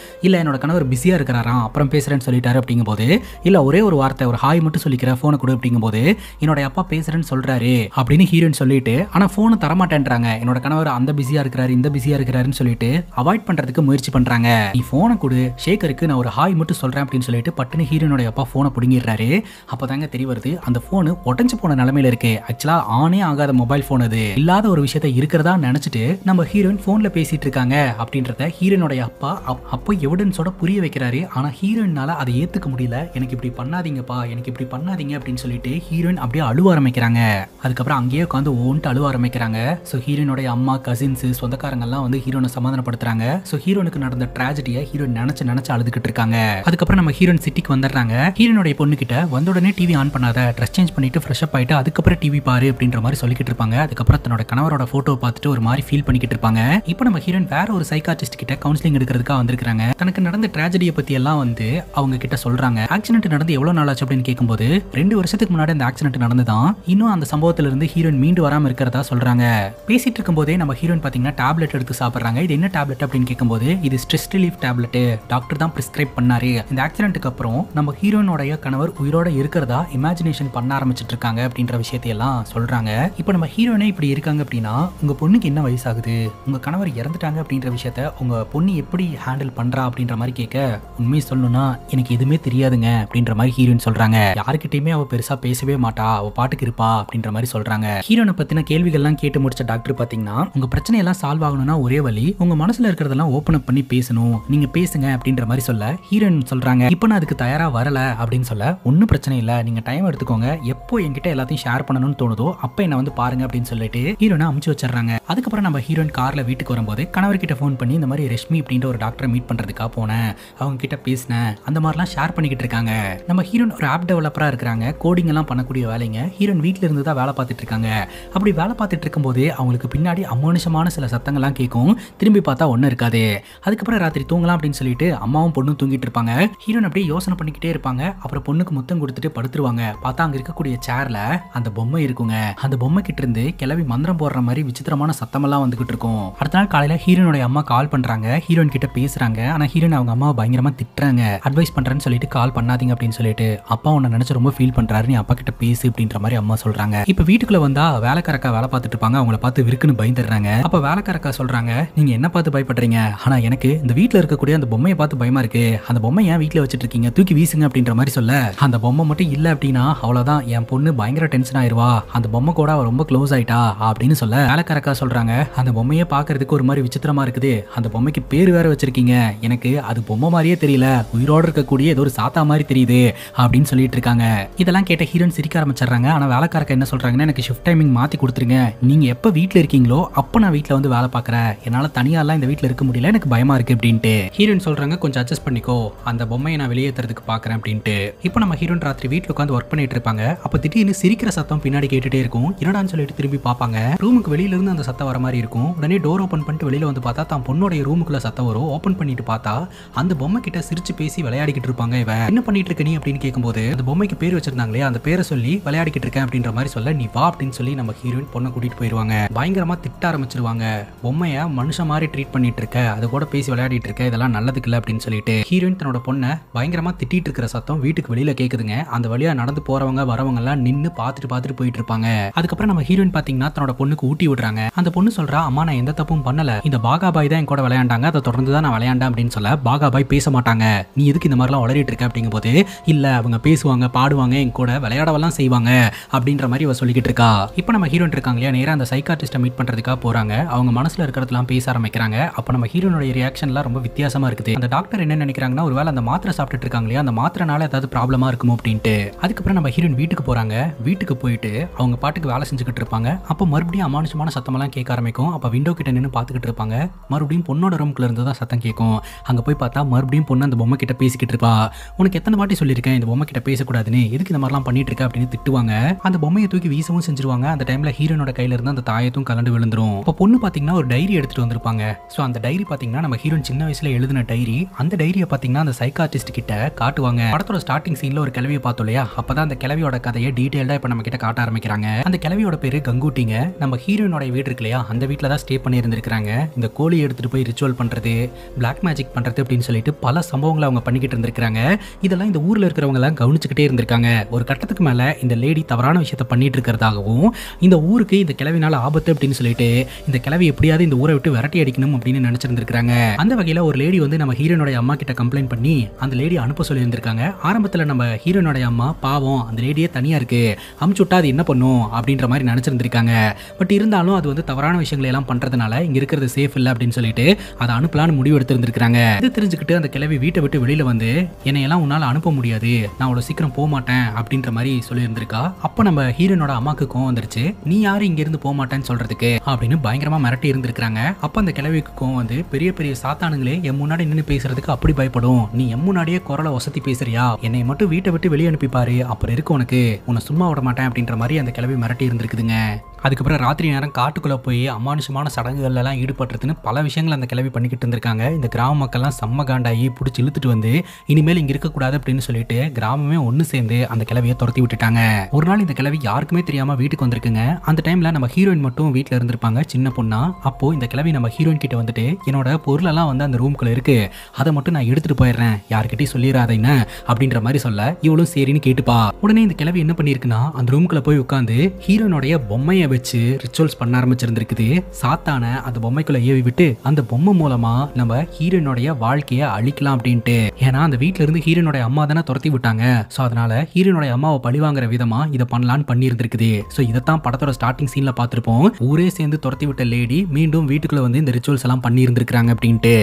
இல்ல என்னோட கணவர் பிஸியா இருக்கிறாராம் அப்புறம் பேசுறேன்னு சொல்லிட்டாரு அப்படிங்கும் போது, இல்ல ஒரே ஒரு வார்த்தை ஒரு ஹாய் மட்டும் சொல்லிக்கிற போனை கொடு அப்படிங்கும் போது, என்னோட அப்பா பேசுறேன்னு சொல்றாரு அப்படின்னு ஹீரோயின் சொல்லிட்டு ஆனா போனை தரமாட்டேன்றாங்க. என்னோட கணவர் அந்த பிஸியா இருக்கிறாரு இந்த பிஸியா இருக்கிறாருன்னு சொல்லிட்டு அவாய்ட் பண்றதுக்கு முயற்சி பண்றாங்க. நீ போனை கொடு, ஷேகருக்கு நான் ஒரு ஹாய் மட்டும் சொல்றேன் அப்படின்னு சொல்லிட்டு பட்டுன்னு ஹீரோனுடைய அப்பா போனை புடுங்கிடுறாரு. அப்பதாங்க தெரிய வருது அந்த போன் உடஞ்சு போன நிலைமையில இருக்கு. ஆக்சுவலா ஆனே ஆகாத மொபைல் போன், அது இல்லாத ஒரு விஷயத்தை இருக்கிறதா நினைச்சிட்டு நம்ம ஹீரோயின் போன்ல பேசிட்டு இருக்காங்க அப்படின்றத ஹீரோனுடைய அப்பா அப்போ எவிடன்ஸோட புரிய வைக்கிறாரு. ஆனா ஹீரோயினால அதை ஏத்துக்க முடியல. எனக்கு இப்படி பண்ணாதீங்கப்பா, எனக்கு இப்படி பண்ணாதீங்க அப்படின்னு சொல்லிட்டு ஹீரோயின் அப்படியே அழுவ ஆரம்பிக்கிறாங்க. அதுக்கப்புறம் அங்கேயே உட்காந்து ஓன்ட்டு அழுவ ஆரம்பிக்கிறாங்க. ஸோ ஹீரோனுடைய அம்மா கசின்ஸ் சொந்தக்காரங்கெல்லாம் வந்து ஹீரோனை சமாதானப்படுத்துறாங்க. ஸோ ஹீரோனுக்கு நடந்த ட்ராஜடியை ஹீரோயின் நினைச்சு அழுதுகிட்டு இருக்காங்க. அதுக்கப்புறம் நம்ம ஹீரோயின் சிட்டிக்கு வந்துடுறாங்க. ஹீரோனுடைய பொண்ணு கிட்ட வந்த உடனே டிவி ஆன் பண்ணாத, ட்ரெஸ் சேஞ்ச் பண்ணிட்டு ஃப்ரெஷ் அப் ஆயிட்டு அதுக்கப்புறம் டிவி பாரு அப்படின்ற மாதிரி சொல்லிக்கிட்டு இருப்பாங்க. அதுக்கப்புறம் தன்னோட கணவரோட போட்டோ பார்த்துட்டு ஒரு மாதிரி ஃபீல் பண்ணிக்கிட்டு இருப்பாங்க. இப்போ நம்ம ஹீரோயின் வேற ஒரு சைக்காட்ரிஸ்ட் கிட்ட கவுன்சிலிங் எடுக்கிறதுக்காக வந்திருக்காங்க. தனக்கு நடந்த ட்ராஜடியை பத்தி எல்லாம் வந்து அவங்க கிட்ட சொல்றாங்க. ஆக்சிடென்ட் நடந்து எவ்வளவு நாள் ஆச்சு அப்படின்னு கேட்கும்போது 2 வருஷத்துக்கு முன்னாடி அந்த ஆக்சிடென்ட் நடந்துதான், இன்னும் அந்த சம்பவத்துல இருந்து ஹீரோயின் மீண்டு வராம இருக்கிறதா சொல்றாங்க. பேசிட்டு இருக்கும்போதே நம்ம ஹீரோயின் பாத்தீங்கன்னா டேப்லெட் எடுத்து சாப்பிடுறாங்க. இது என்ன டேப்லெட் அப்படின்னு கேட்கும்போது இது ஸ்ட்ரெஸ் ரிலீஃப் டேப்லெட், டாக்டர் தான் பிரிஸ்கிரைப் பண்ணாரு. இந்த ஆக்சிடென்ட்க்கு அப்புறம் நம்ம ஹீரோயினோட கணவர் உயிரோட இருக்கிறதா இமேஜினேஷன் பண்ண ஆரம்பிச்சிட்டு இருக்காங்க அப்படின்ற விஷயத்தை எல்லாம் சொல்றாங்க. இப்போ நம்ம ஹீரோயினே இப்படி இருக்காங்க அப்படின்னா உங்க பொண்ணுக்கு என்ன வயசாகுது, உங்க கணவர் இறந்துட்டாங்க அப்படின்ற விஷயத்த உங்க பொண்ணு எப்படி ஹேண்டில் பண்றா அப்படின்ற மாதிரி கேட்க, உண்மையை சொல்லணும்னா எனக்கு எதுவுமே தெரியாதுங்க அப்படின்ற மாதிரி ஹீரோயின் சொல்றாங்க. யாருக்கிட்டையுமே அவ பெருசா பேசவே மாட்டா, அவ பாட்டுக்கு இருப்பா அப்படின்ற மாதிரி சொல்றாங்க. ஹீரோனை பத்தின கேள்விகள்லாம் கேட்டு முடிச்ச டாக்டர் பாத்தீங்கன்னா உங்க பிரச்சனை எல்லாம் சால்வ் ஆகணும்னா ஒரே வழி உங்க மனசுல இருக்கிறதெல்லாம் ஓபன் அப் பண்ணி பேசணும், நீங்க பேசுங்க அப்படின்ற மாதிரி சொல்ல ஹீரோயின் சொல்றாங்க, இப்போ நான் அதுக்கு தயாரா வரல அப்படின்னு சொல்ல, ஒன்னும் பிரச்சனை இல்ல நீங்க டைம் எடுத்துக்கோங்க, எப்போ என்கிட்ட எல்லாத்தையும் ஷேர் பண்ணணும்னு தோணுதோ அப்ப என்ன வந்து பாருங்க அப்படின்னு சொல்லிட்டு ஹீரோனை அமுச்சு வச்சிடறாங்க. அதுக்கப்புறம் நம்ம ஹீரோயின் கார்ல வீட்டுக்கு வரும்போது கணவர்கிட்ட ஃபோன் பண்ணி இந்த மாதிரி ரஷ்மி அப்படின்ற ஒரு டாக்டரை மீட் பண்றதுக்காக போனேன், அவங்க கிட்ட பேசினேன், அந்த மாதிரிலாம் ஷேர் பண்ணிக்கிட்டு இருக்காங்க. நம்ம ஹீரோயின் ஒரு ஆப் டெவலப்பரா இருக்கிறாங்க, கோடிங் எல்லாம் பண்ணக்கூடிய வேலைங்க. ஹீரோயின் வீட்டுல இருந்து தான் வேலை பார்த்துட்டு இருக்காங்க. அப்படி வேலை பார்த்துட்டு இருக்கும்போது அவங்களுக்கு பின்னாடி அமானுஷமான சில சத்தங்கள்லாம் கேட்கும். திரும்பி பார்த்தா ஒன்றும் இருக்காது. அதுக்கப்புறம் ராத்திரி தூங்கலாம் அப்படின்னு சொல்லிட்டு அம்மாவும் பொண்ணும் தூங்கிட்டு இருப்பாங்க. ஹீரோயின் அப்படியே யோசனை பண்ணிக்கிட்டே இருப்பாங்க. அப்புறம் பொண்ணுக்கு முத்தம் கொடுத்துட்டு படுத்துருவாங்க. பார்த்தா அங்க இருக்கக்கூடிய சேர்ல அந்த பொம்மை இருக்குங்க. அந்த பொம்மை கிட்ட இருந்து கிளவி மந்திரம் போடுற மாதிரி விசித்திரமான சத்தமெல்லாம் வந்துகிட்டு இருக்கும். அடுத்த நாள் காலையில ஹீரோனுடைய அம்மா கால் பண்றாங்க. ஹீரோயின் கிட்ட பேசுறாங்க. ஆனா ஹீரோயின் அவங்க அம்மாவை பயங்கரமா திட்டுறாங்க. அட்வைஸ் பண்றேன்னு சொல்லிட்டு கால் பண்ணாதீங்க அப்படின்னு சொல்லிட்டு, அப்பா உன்னை நினைச்சு ரொம்ப ஃபீல் பண்றாரு, நீ அப்பா கிட்ட பேசு அப்படின்ற மாதிரி அம்மா சொல்றாங்க. இப்ப வீட்டுக்குள்ள வந்தா வேலைக்காரக்கா வேலை பார்த்துட்டு இருப்பாங்க. அவங்கள பார்த்து விருக்குன்னு பயந்துடுறாங்க. அப்ப வேலைக்காரக்கா சொல்றாங்க, நீங்க என்ன பார்த்து பயப்படுறீங்க, ஆனா எனக்கு இந்த வீட்டுல இருக்கக்கூடிய அந்த பொம்மையை பார்த்து பயமா இருக்கு, அந்த பொம்மை ஏன் வீட்டுல வச்சிட்டு இருக்கீங்க, தூக்கி வீசுங்க அப்படின்ற மாதிரி சொல்ல, அந்த பொம்மை மட்டும் இல்ல அப்படின்னா அவ்வளவுதான் என் பொண்ணு பயங்கர டென்ஷன் ஆயிருவா, அந்த பொம்மை கூட அவ ரொம்ப க்ளோஸ் ஆயிட்டா அப்படின்னு சொல்ல, வேலைக்காரக்கா சொல்றாங்க, அந்த பொம்மையை பாக்குறதுக்கு ஒரு மாதிரி விசித்திரமா இருக்குது, அந்த பொம்மைக்கு பேர் வேற வச்சிருக்கீங்க, எனக்கு அது பொம்மை மாதிரியே தெரியல, உயிரோட இருக்கக்கூடிய ஏதோ ஒரு சாத்தா மாதிரி தெரியுது அப்படின்னு சொல்லிட்டு இருக்காங்க. இதெல்லாம் கேட்ட ஹீரோயின் சிரிக்க ஆரம்பிச்சிடுறாங்க. ஆனா வேலைக்காரக்கா என்ன சொல்றாங்கன்னா, எனக்கு ஷிஃப்ட் டைமிங் மாத்தி கொடுத்துருங்க, நீங்க எப்ப வீட்டுல இருக்கீங்களோ அப்ப நான் வீட்டுல வந்து வேலை பாக்குறேன், என்னால தனியா எல்லாம் இந்த வீட்டுல இருக்க முடியல, எனக்கு பயமா இருக்கு அப்படின்ட்டு. ஹீரோயின் சொல்றாங்க, கொஞ்சம் அட்ஜஸ்ட் பண்ணிக்கோ, அந்த பொம்மையை நான் வெளியேற்றுறதுக்கு பாக்குறேன் அப்படின்ட்டு. இப்போ நம்ம ஹீரோயின் ராத்திரி வீட்டுல உட்காந்து ஒர்க் பண்ணிட்டு இருப்பாங்க. அப்ப திடீர்னு சிரிக்கிற சத்தம் பின்னாடி கேட்டுட்டே இருக்கும். என்னடான்னு சொல்லிட்டு திரும்பி பாப்பாங்க. ரூமுக்கு வெளியில இருந்து அந்த சத்தம் வர மாதிரி இருக்கும். உடனே டோர் ஓபன் பண்ணிட்டு வெளியில வந்து பார்த்தா தான் பொண்ணோட ரூமுக்குள்ள சத்தம் வரும். ஓபன் பண்ணிட்டு பார்த்தா அந்த பொம்மை கிட்ட சிரிச்சு பேசி விளையாடிக்கிட்டு இருப்பாங்க. இவ என்ன பண்ணிட்டு இருக்க நீ அப்படின்னு கேட்கும்போது, அந்த பொம்மைக்கு பேர் வச்சிருந்தாங்களே அந்த பேரை சொல்லி விளையாடிக்கிட்டு இருக்கேன் அப்படின்ற மாதிரி சொல்ல, நீ வா அப்படின்னு சொல்லி நம்ம ஹீரோயின் பொண்ணை கூட்டிட்டு போயிருவாங்க. பயங்கரமா திட்ட ஆரம்பிச்சிருவாங்க. பொம்மைய மனுஷன் மாதிரி ட்ரீட் பண்ணிட்டு இருக்க, அது கூட பேசி விளையாடிட்டு இருக்க, இதெல்லாம் நல்லதுக்கு இல்ல அப்படின்னு சொல்லிட்டு ஹீரோயின் தன்னோட பொண்ணை பயங்கரமா திட்டிட்டு இருக்கிற சத்தம் வீட்டுக்கு வெளியில கேக்குதுங்க. அந்த வழியா நடந்து போறவங்க வரவங்க எல்லாம் நின்னு பார்த்துட்டு போயிட்டு இருப்பாங்க. அதுக்கப்புறம் நம்ம ஹீரோயின் பாத்தீங்கன்னா தன்னோட பொண்ணுக்கு ஊட்டி விடுறாங்க. அந்த பொண்ணு சொல்றா, அம்மா நான் எந்த தப்பும் பண்ணல, இந்த பாகாபாய் தான் என் கூட விளையாண்டாங்க, அதை தொடர்ந்து தான் நான் விளையாண்டேன் அப்படின்னு சொல்ல பாகாபாய் பேச மாட்டாங்க, நீ எதுக்கு இந்த மாதிரிலாம் வளரிட்டு இருக்க அப்படிங்கும் போது, இல்ல அவங்க பேசுவாங்க பாடுவாங்க என் கூட விளையாடவெல்லாம் செய்வாங்க அப்படின்ற மாதிரி அவ சொல்லிக்கிட்டு இருக்கா. இப்போ நம்ம ஹீரோயின் இருக்காங்க இல்லையா, நேரா அந்த சைக்காட்ரிஸ்ட்டை மீட் பண்றதுக்காக போறாங்க. அவங்க மனசுல இருக்கிறதெல்லாம் பேச ஆரம்பிக்கிறாங்க. அப்ப நம்ம ஹீரோனுடைய ரியாக்ஷன்லாம் ரொம்ப வித்தியாசமா இருக்குது. அந்த டாக்டர் என்ன நினைக்கிறாங்கன்னா, ஒருவேளை அந்த மாத்திரை சாப்பிட்டுட்டு இருக்காங்க இல்லையா, அந்த மாத்திரனால ஏதாவது ப்ராப்ளமா இருக்குமோ அப்படின்ட்டு. அதுக்கப்புறம் நம்ம ஹீரோயின் வீட்டுக்கு போறாங்க. வீட்டுக்கு போயிட்டு அவங்க பாட்டுக்கு வேலை செஞ்சுக்கிட்டு இருப்பாங்க. அப்போ மறுபடியும் அமானுஷமான சத்தமெல்லாம் கேட்க ஆரம்பிக்கும். அப்ப விண்டோ கிட்ட நின்று பார்த்துக்கிட்டு இருப்பாங்க. மறுபடியும் பொண்ணோட ரூம்குள்ள இருந்து தான் சத்தம் கேட்கும். அங்க போய் பார்த்தா மறுபடியும் பொண்ணு அந்த பொம்மை கிட்ட பேசிக்கிட்டு இருப்பா. உனக்கு எத்தனை வாட்டி சொல்லியிருக்கேன் இந்த பொம்மை கிட்ட பேசக்கூடாதுன்னு, எதுக்கு இந்த மாதிரிலாம் பண்ணிட்டு இருக்க அப்படின்னு திட்டுவாங்க. அந்த பொம்மையை தூக்கி வீசவும் செஞ்சிருவாங்க. அந்த டைம்ல ஹீரோனோட கையில இருந்து அந்த தாயத்தும் கலண்டு விழுந்துரும். இப்போ பொண்ணு பாத்தீங்கன்னா ஒரு டைரி எடுத்துட்டு வந்திருப்பாங்க. ஸோ அந்த டைரி பாத்தீங்கன்னா நம்ம ஹீரோயின் சின்ன வயசுல எழுதின டைரி. அந்த டைரியை பாத்தீங்கன்னா அந்த சைக்காட்ரிஸ்ட் கிட்ட காட்டுவாங்க. படத்தோட ஸ்டார்டிங் சீன்ல ஒரு கிளவியை பார்த்தோம் இல்லையா, அப்பதான் அந்த கிளவியோட கதையை டீடைல்டா இப்ப நம்ம கிட்ட காட்ட ஆரம்பிக்கிறாங்க. அந்த கிளவியோட பேரு கங்குட்டிங்க. நம்ம ஹீரோயினோட வீடு இருக்கு இல்லையா, அந்த வீட்டுல தான் ஸ்டே பண்ணி இருந்திருக்காங்க. இந்த கோழி எடுத்துட்டு போய் ரிச்சுவல் பண்றது, பிளாக் மேஜிக் பண்றது அப்படின்னு சொல்லிட்டு பல சம்பவங்களை அவங்க பண்ணிக்கிட்டு இருந்திருக்காங்க. இதெல்லாம் இந்த ஊர்ல இருக்கிறவங்க எல்லாம் கவனிச்சுக்கிட்டே இருந்திருக்காங்க. ஒரு கட்டத்துக்கு மேல இந்த லேடி தவறான விஷயத்த பண்ணிட்டு இருக்கிறதாகவும், இந்த ஊருக்கு இந்த கிளவினால ஆபத்து அப்படின்னு சொல்லிட்டு இந்த கிளவி எப்படியாவது இந்த ஊரை விட்டு விரட்டி அடிக்கணும் அப்படின்னு நினைச்சிருந்திருக்காங்க. அந்த வகையில ஒரு லேடி வந்து நம்ம ஹீரோனோட அம்மா கிட்ட கம்ப்ளைண்ட் பண்ணி அந்த லேடி அனுப்ப சொல்லி இருந்திருக்காங்க. ஆரம்பத்துல நம்ம ஹீரோனோட அம்மா பாவம் அந்த லேடியே தனியா இருக்கு, அமுச்சு விட்டா அது என்ன பண்ணும் அப்படின்ற மாதிரி நினைச்சிருந்திருக்காங்க. பட் இருந்தாலும் அது வந்து தவறான விஷயங்களை எல்லாம் பண்றதுனால இங்க இருக்கிறது சேஃப் இல்ல அப்படின்னு சொல்லிட்டு அதை அனுப்பலான்னு முடிவு எடுத்திருந்திருக்காங்க. இது தெரிஞ்சுக்கிட்டு அந்த கிளவி வீட்டை விட்டு வெளியில வந்து என்னையெல்லாம் உன்னால அனுப்ப முடியாது, நான் அவ்வளவு சீக்கிரம் போக மாட்டேன் அப்படின்ற மாதிரி சொல்லி இருந்திருக்கா. அப்ப நம்ம ஹீரோனோட அம்மாக்கு கோவம் வந்துருச்சு. நீ யாரு இங்க இருந்து போக மாட்டேன்னு சொல்றதுக்கு அப்படின்னு பயங்கரமா மிரட்டி இருந்திருக்காங்க. அப்ப அந்த கிளவிக்கு கோவம் வந்து, பெரிய பெரிய சாத்தானுங்களே என் முன்னாடி நின்று பேசுறதுக்கு அப்படி பயப்படும், நீ என் முன்னாடியே குரலை வசதி பேசுறியா, என்னை மட்டும் வீட்டை விட்டு வெளியே அனுப்பி பாரு, அப்புறம் இருக்கு உனக்கு, உன்னை சும்மா விட மாட்டேன் அப்படின்ற மாதிரி அந்த கிளவி மிரட்டி இருந்திருக்குதுங்க. அதுக்கப்புறம் ராத்திரி நேரம் காட்டுக்குள்ள போய் அமானுஷமான சடங்குகள் எல்லாம் ஈடுபட்டுறதுன்னு பல விஷயங்கள் அந்த கிளவி பண்ணிக்கிட்டு இருந்திருக்காங்க. இந்த கிராம மக்கள்லாம் செம்ம காண்டாகி பிடிச்சி இழுத்துட்டு வந்து இனிமேல் இங்க இருக்கக்கூடாது அப்படின்னு சொல்லிட்டு கிராமமே ஒன்னு சேர்ந்து அந்த கிளவியை துரத்தி விட்டுட்டாங்க. ஒரு நாள் இந்த கிளவி யாருக்குமே தெரியாம வீட்டுக்கு வந்திருக்குங்க. அந்த டைம்ல நம்ம ஹீரோயின் மட்டும் வீட்டுல இருந்திருப்பாங்க சின்ன பொண்ணா. அப்போ இந்த கிளவி நம்ம ஹீரோயின் கிட்ட வந்துட்டு, என்னோட பொருள் எல்லாம் வந்து அந்த ரூம்குள்ள இருக்கு, அதை மட்டும் நான் எடுத்துட்டு போயிடுறேன், யாருக்கிட்டையும் சொல்லிடாதீங்க அப்படின்ற மாதிரி சொல்ல இவளும் சரின்னு கேட்டுப்பா. உடனே இந்த கிளவி என்ன பண்ணிருக்குன்னா, அந்த ரூம்குள்ள போய் உட்காந்து ஹீரோனுடைய பொம்மையை வச்சு ரிச்சுவல்ஸ் பண்ண ஆரம்பிச்சிருந்திருக்குது. சாத்தான அந்த பொம்மைக்குள்ள ஏவி விட்டு அந்த பொம்மை மூலமா நம்ம ஹீரோனுடைய வாழ்க்கையை அழிக்கலாம் அப்படின்ட்டு. ஏன்னா அந்த வீட்டுல இருந்து ஹீரோனுடைய அம்மா தானே துரத்தி விட்டாங்க. சோ அதனால ஹீரோனுடைய அம்மாவை பழி வாங்குற விதமா இதை பண்ணலான்னு பண்ணி இருந்திருக்குது. சோ இதைத்தான் படத்தோட ஸ்டார்டிங் சீன்ல பார்த்திருப்போம். ஊரே சேர்ந்து துரத்தி விட்ட லேடி மீண்டும் வீட்டுக்குள்ள வந்து இந்த ரிச்சுவல்ஸ் எல்லாம் பண்ணி இருந்திருக்காங்க அப்படின்ட்டு.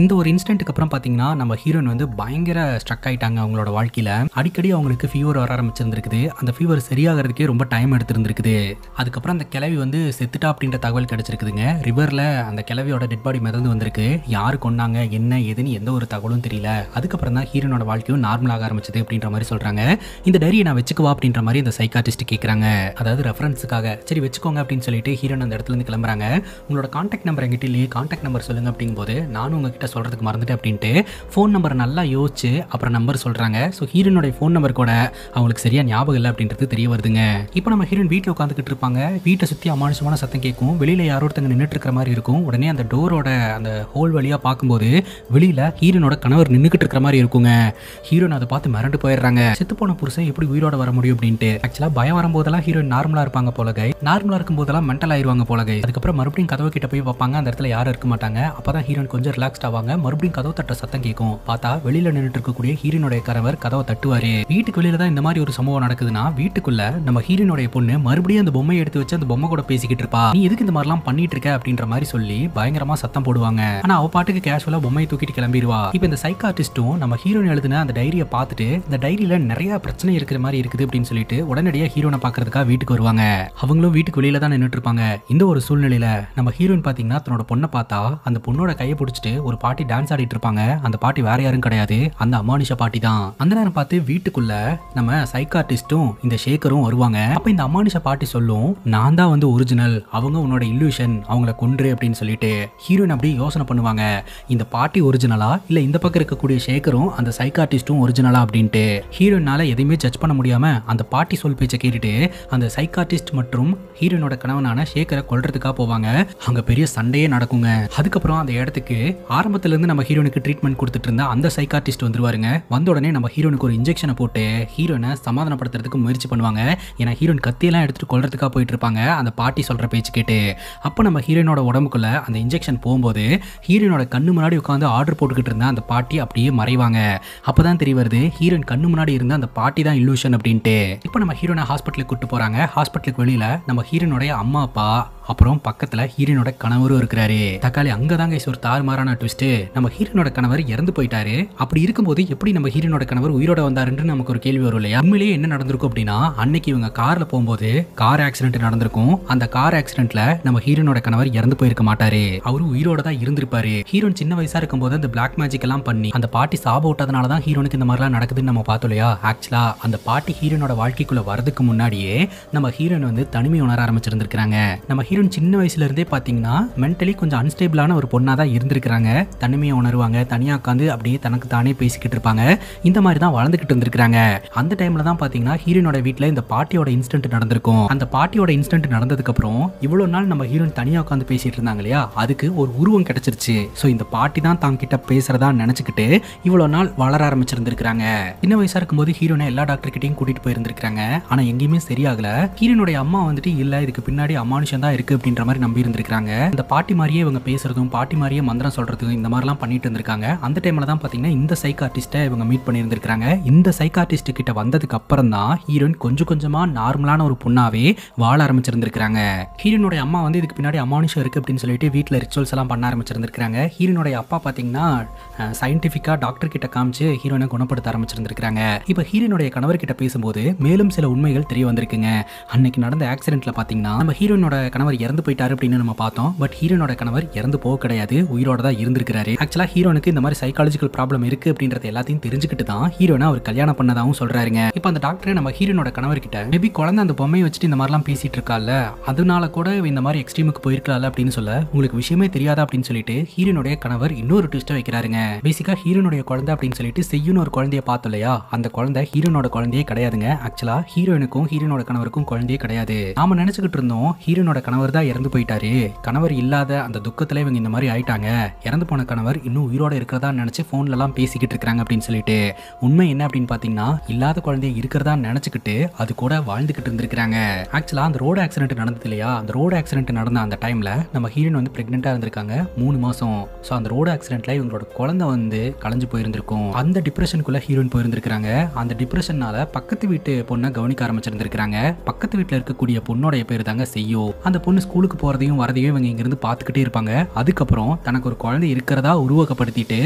இந்த ஒரு இன்சிடென்ட்க்கு அப்புறம் பாத்தீங்கன்னா நம்ம ஹீரோயின் வந்து பயங்கர ஸ்ட்ரக் ஆயிட்டாங்க அவங்களோட வாழ்க்கையில. அடிக்கடி அவங்களுக்கு ஃபீவர் வர ஆரம்பிச்சிருந்திருக்குது. அந்த ஃபீவர் சரியாகிறதுக்கே ரொம்ப டைம் எடுத்திருந்திருக்குது. அதுக்கப்புறம் அந்த கிளவி வந்து செத்துட்டா அப்படின்ற தகவல் கிடைச்சிருக்குதுங்க. ரிவர்ல அந்த கிளவியோட டெட் பாடி மிதந்து வந்திருக்கு. யாரு கொண்டாங்க என்ன ஏதுன்னு எந்த ஒரு தகவலும் தெரியல. அதுக்கப்புறம் தான் ஹீரோனோட வாழ்க்கையும் நார்மல் ஆக ஆரம்பிச்சது அப்படின்ற மாதிரி சொல்றாங்க. இந்த டைரியை நான் வச்சுக்குவா அப்படின்ற மாதிரி இந்த சைக்காட்ரிஸ்ட் கேட்கறாங்க. அதாவது ரெஃபரன்ஸுக்காக சரி வச்சுக்கோங்க அப்படின்னு சொல்லிட்டு ஹீரோன் அந்த இடத்துல இருந்து கிளம்புறாங்க. உங்களோட கான்டாக்ட் நம்பர் எங்கிட்ட இல்லையே, கான்டாக்ட் நம்பர் சொல்லுங்க அப்படிங்கும்போது நானும் உங்ககிட்ட சொல்றதுக்கு மறந்துட்டேன் அப்படின்ட்டு ஃபோன் நம்பர் நல்லா யோசிச்சு அப்புறம் நம்பர் சொல்றாங்க. ஸோ ஹீரோனுடைய ஃபோன் நம்பர் கூட அவங்களுக்கு சரியா ஞாபகம் இல்லை அப்படின்றது தெரிய வருதுங்க. இப்போ நம்ம ஹீரோயின் வீட்டில் உட்காந்துக்கிட்டு இருப்பாங்க. வீட்டை சுற்றி அமானுஷமான சத்தம் கேட்கும். வெளியில யாரோ ஒருத்தங்க நின்றுட்டு இருக்கிற மாதிரி இருக்கும். உடனே அந்த டோரோட அந்த ஹோல் வழியா பார்க்கும்போது வெளியில ஹீரோனோட கணவர் நின்றுக்கிட்டு இருக்கிற மாதிரி இருக்குங்க. ஹீரோன் அதை பார்த்து மிரண்டு போயிடுறாங்க. செத்து போன புருஷன் எப்படி உயிரோட வர முடியும் அப்படின்ட்டு. ஆக்சுவலா பயம் வரும்போதெல்லாம் ஹீரோயின் நார்மலா இருப்பாங்க போல கை, நார்மலா இருக்கும் போதெல்லாம் மென்டல் ஆயிருவாங்க போல கை. அதுக்கப்புறம் மறுபடியும் கதவு கிட்ட போய் பார்ப்பாங்க. அந்த இடத்துல யாரும் இருக்க மாட்டாங்க. அப்பதான் ஹீரோயின் கொஞ்சம் ரிலாக்ஸ்ட் ஆவாங்க. மறுபடியும் கதவு தட்ட சத்தம் கேட்கும். பார்த்தா வெளியில நின்றுட்டு இருக்கக்கூடிய ஹீரோனுடைய கணவர் கதவை தட்டுவாரு. வீட்டுக்கு வெளியில தான் இந்த மாதிரி ஒரு சம்பவம் நடக்குதுன்னா, வீட்டுக்குள்ள நம்ம ஹீரோனுடைய பொண்ணு மறுபடியும் அந்த பொம்மையை எடுத்து வச்சு அந்த பொம்மை கூட பேசிக்கிட்டு இருப்பா. நீ எதுக்கு இந்த மாதிரிலாம் பண்ணிட்டு இருக்க அப்படின்ற மாதிரி சொல்லி பயங்கரமா சத்தம் போடுவாங்க. ஆனா அவ பாட்டுக்கு கேஷுவலா பொம்மையை தூக்கிட்டு கிளம்பிடுவா. இப்போ இந்த சைக்கார்டிஸ்டும் நம்ம ஹீரோயின் எழுதின அந்த டைரியை பார்த்துட்டு இந்த டைரியில நிறைய பிரச்சனை இருக்கிற மாதிரி இருக்குது அப்படின்னு சொல்லிட்டு உடனடியா ஹீரோனை பாக்குறதுக்காக வீட்டுக்கு வருவாங்க. அவங்களும் வீட்டுக்கு வெளியில தான் நின்றுட்டு இருப்பாங்க. இந்த ஒரு சூழ்நிலையில நம்ம ஹீரோயின் பாத்தீங்கன்னா தன்னோட பொண்ணை பார்த்தா அந்த பொண்ணோட கையை பிடிச்சிட்டு ஒரு பாட்டி டான்ஸ் ஆடிட்டு இருப்பாங்க. அந்த பாட்டி வேற யாரும் கிடையாது, அந்த அமானுஷ பாட்டி தான். அந்த நேரம் பார்த்து வீட்டுக்குள்ள நம்ம சைக்கார்டிஸ்டும் இந்த ஷேக்கரும் வருவாங்க. அப்ப இந்த அமானுஷ பாட்டி சொல்லும், நான் தான் வந்து ஒரிஜினல், அவங்க உன்னோட இல்லூஷன், அவங்கள கொன்று அப்படின்னு சொல்லிட்டு. ஹீரோயின் அப்படியே யோசனை பண்ணுவாங்க, இந்த பாட்டி ஒரிஜினலா இல்ல இந்த பக்கம் இருக்கக்கூடிய ஷேக்கரும் அந்த சைக்கார்டிஸ்டும் ஒரிஜினலா அப்படின்ட்டு. ஹீரோயினால எதையுமே ஜட்ஜ் பண்ண முடியாம அந்த பாட்டி சொல் பேச்சை கேட்டுட்டு அந்த சைக்கார்டிஸ்ட் ஆர்டிஸ்ட் மற்றும் ஹீரோனோட கணவனான ஷேகரை கொல்றதுக்காக போவாங்க. அங்க பெரிய சண்டையே நடக்குங்க. அதுக்கப்புறம் அந்த இடத்துக்கு ஆரம்பத்துல இருந்து நம்ம ஹீரோனுக்கு ட்ரீட்மெண்ட் கொடுத்துட்டு இருந்த அந்த சைக்கார்டிஸ்ட் வந்துருவாருங்க. வந்த உடனே நம்ம ஹீரோனுக்கு ஒரு இன்ஜெக்ஷனை போட்டு ஹீரோனை சமாதானப்படுத்துறதுக்கு முயற்சி பண்ணுவாங்க. ஏன்னா ஹீரோன் கத்தியெல்லாம் எடுத்துட்டு கொல்றதுக்காக போயிட்டு இருப்பாங்க அந்த பாட்டி சொல்ற பேச்சு கேட்டு. அப்போ நம்ம ஹீரோனோட உடம்புக்குள்ள அந்த இன்ஜெக்ஷன் போகும்போது ஹீரோனோட கண்ணு முன்னாடி உட்காந்து ஆர்டர் போட்டுக்கிட்டு இருந்த அந்த பாட்டி அப்படியே மறைவாங்க. அப்பதான் தெரிய வருது ஹீரோயின் கண்ணு முன்னாடி இருந்த அந்த பாட்டி தான் இல்லூஷன் அப்படின்ட்டு. இப்போ நம்ம ஹீரோனை ஹாஸ்பிட்டலுக்கு கூட்டு போறாங்க. ஹாஸ்பிட்டலுக்கு வெளியில நம்ம ஹீரோனுடைய அம்மா அப்பா அப்புறம் பக்கத்துல ஹீரோனோட கணவரும் இருக்கிறாரு. தக்காளி அங்கதாங்க ஒரு தாறுமாறான ட்விஸ்ட். நம்ம ஹீரோனோட கணவர் இறந்து போயிட்டாரு. அப்படி இருக்கும்போது எப்படி நம்ம ஹீரோனோட கணவர் உயிரோட வந்தாருன்னு நமக்கு ஒரு கேள்வி வரும் இல்லையா? உண்மையிலேயே என்ன நடந்திருக்கும் அப்படின்னா, அன்னைக்கு இவங்க கார்ல போகும்போது கார் ஆக்சிடென்ட் நடந்திருக்கும். அந்த கார் ஆக்சிடென்ட்ல நம்ம ஹீரோனோட கணவர் இறந்து போயிருக்க மாட்டாரு. அவரு உயிரோட தான் இருந்திருப்பாரு. ஹீரோன் சின்ன வயசா இருக்கும்போது அந்த பிளாக் மேஜிக் எல்லாம் பண்ணி அந்த பாட்டி சாப விட்டதுனாலதான் ஹீரோனுக்கு இந்த மாதிரிலாம் நடக்குதுன்னு நம்ம பார்த்தோம் இல்லையா? ஆக்சுவலா அந்த பாட்டி ஹீரோனோட வாழ்க்கைக்குள்ள வரதுக்கு முன்னாடியே நம்ம ஹீரோன் வந்து தனிமை உணர ஆரம்பிச்சிருந்திருக்காங்க. நம்ம ஹீரோன் சின்ன வயசுல இருந்தே பாத்தீங்கன்னா மென்டலி கொஞ்சம் அன்ஸ்டேபிளான ஒரு பொண்ணா தான் இருந்திருக்காங்க. தனிமையை உணர்வாங்க, தனியா உட்காந்து அப்படியே தனக்கு தானே பேசிக்கிட்டு இருப்பாங்க. இந்த மாதிரி தான் வளர்ந்துகிட்டு இருந்திருக்காங்க. அந்த டைம்ல தான் பாத்தீங்கன்னா ஹீரோனோட வீட்டுல இந்த பாட்டியோட இன்சிடென்ட் நடந்திருக்கும். அந்த பாட்டியோட இன்சிடென்ட் நடந்ததுக்கு அப்புறம் இவ்வளவு நாள் நம்ம ஹீரோன் தனியா உட்காந்து பேசிட்டு இருந்தாங்க இல்லையா, அதுக்கு ஒரு உருவம் கிடைச்சிருச்சு. சோ இந்த பாட்டி தான் தாங்கிட்ட பேசுறதா நினைச்சுக்கிட்டு இவ்வளவு நாள் வளர ஆரம்பிச்சிருந்திருக்காங்க. சின்ன வயசா இருக்கும்போது ஹீரோனை எல்லா டாக்டர் கிட்டையும் கூட்டிட்டு போயிருந்திருக்காங்க. ஆனா எங்கேயுமே சரியாகல. ஹீரோனுடைய அம்மா வந்துட்டு இல்ல இதுக்கு பின்னாடி அமானுஷம் தான் இருக்கு அப்படின்ற மாதிரி நம்பி இருந்திருக்காங்க. இந்த பாட்டி மாதிரியே இவங்க பேசுறதும் பாட்டி மாதிரியே மந்திரம் சொல்றதும் இந்த மாதிரிலாம் பண்ணிட்டு இருந்திருக்காங்க. அந்த டைம்ல தான் பாத்தீங்கன்னா இந்த சைக்கார்டிஸ்ட்டை இவங்க மீட் பண்ணி இருந்திருக்காங்க. இந்த சைக்கார்டிஸ்ட் கிட்ட வந்ததுக்கு அப்புறம் தான் ஹீரோயின் கொஞ்சம் கொஞ்சமா நார்மலான ஒரு பொண்ணாவே வாழ ஆரம்பிச்சிருந்திருக்காங்க. ஹீரோனுடைய அம்மா வந்து இதுக்கு பின்னாடி அமானுஷம் இருக்கு அப்படின்னு சொல்லிட்டு வீட்டுல ரிச்சுவல்ஸ் எல்லாம் பண்ண ஆரம்பிச்சிருந்திருக்காங்க. ஹீரோனுடைய அப்பா பாத்தீங்கன்னா சயின்டிபிக்கா டாக்டர் கிட்ட காமிச்சு ஹீரோனை குணப்படுத்த ஆரம்பிச்சிருந்திருக்காங்க. இப்ப ஹீரோனுடைய கணவர் கிட்ட பேசும்போது மேலும் சில உண்மைகள் தெரிய வந்திருக்குங்க. அன்னைக்கு நடந்த ஆக்சிடென்ட்ல பாத்தீங்கன்னா நம்ம ஹீரோனோட கணவர் இறந்து போயிட்டாரு அப்படின்னு நம்ம பார்த்தோம். பட் ஹீரோனோட கணவர் இறந்து போக கிடையாது, உயிரோட தான் இருந்திருக்காரு. ஆக்சுவலா ஹீரோனுக்கு இந்த மாதிரி சைக்காலஜிக்கல் ப்ராப்ளம் இருக்கு அப்படின்றது எல்லாத்தையும் தெரிஞ்சுக்கிட்டு தான் ஹீரோனை அவர் கல்யாணம் பண்ணதாகவும் சொல்றாருங்க. இப்ப அந்த டாக்டர் நம்ம ஹீரோனோட கணவர் கிட்ட மேபி குழந்தை அந்த பொம்மையை வச்சுட்டு இந்த மாதிரிலாம் பேசிட்டு இருக்கால, அதனால கூட இந்த மாதிரி எக்ஸ்ட்ரீமுக்கு போயிருக்கலாம்ல அப்படின்னு சொல்ல உங்களுக்கு விஷயமே தெரியாதா அப்படின்னு சொல்லிட்டு ஹீரோனுடைய கணவர் இன்னொரு ட்விஸ்ட் வைக்கிறாருங்க. பேசிக்கா ஹீரோனுடைய குழந்தை அப்படின்னு சொல்லிட்டு செய்யுன்னு ஒரு குழந்தைய பார்த்தோம் இல்லையா, அந்த குழந்தை ஹீரோனோட குழந்தையே கிடையாதுங்க. ஆக்சுவலா ஹீரோனுக்கும் ஹீரோனோட கணவருக்கும் குழந்தையே கிடையாது. நாம நினைச்சுக்கிட்டு இருந்தோம் ஹீரோனோட கணவர் தான் இறந்து போயிட்டாரு, கணவர் இல்லாத அந்த துக்கத்துல இவங்க இந்த மாதிரி ஆயிட்டாங்க, இறந்து போன கணவர் இன்னும் உயிரோட இருக்கிறதா நினைச்சு போன்ல எல்லாம் பேசிக்கிட்டு இருக்காங்க அப்படின்னு சொல்லிட்டு. உண்மை என்ன அப்படின்னு பாத்தீங்கன்னா இல்லாத குழந்தைய இருக்கிறதா நினைச்சுக்கிட்டு அது கூட வாழ்ந்துகிட்டு இருந்திருக்காங்க. ஆக்சுவலா அந்த ரோடு ஆக்சிடென்ட் நடந்தது இல்லையா, அந்த ரோடு ஆக்சிடென்ட் நடந்த அந்த டைம்ல நம்ம ஹீரோயின் வந்து பிரெக்னெண்டா இருந்திருக்காங்க 3 மாசம். சோ அந்த ரோடு ஆக்சிடென்ட்ல இவங்களோட குழந்தை வந்து கலைஞ்சு போயிருந்திருக்கும். அந்த டிப்ரெஷனுக்குள்ள ஹீரோயின் போயிருந்திருக்காங்க. அந்த டிப்ரெஷனால பக்கத்து வீட்டு பொண்ணை கவனிக்க ஆரம்பிச்சிருந்திருக்காங்க. பக்கத்து வீட்டுல இருக்கக்கூடிய பொண்ணோடைய பேர் தாங்க செய்யோ. அந்த பொண்ணு ஸ்கூலுக்கு போறதையும் வரதையும் இவங்க இங்க இருந்து பாத்துக்கிட்டே இருப்பாங்க. அதுக்கப்புறம் தனக்கு ஒரு குழந்தை இருக்கிறதா உருவகப்படுத்திட்டு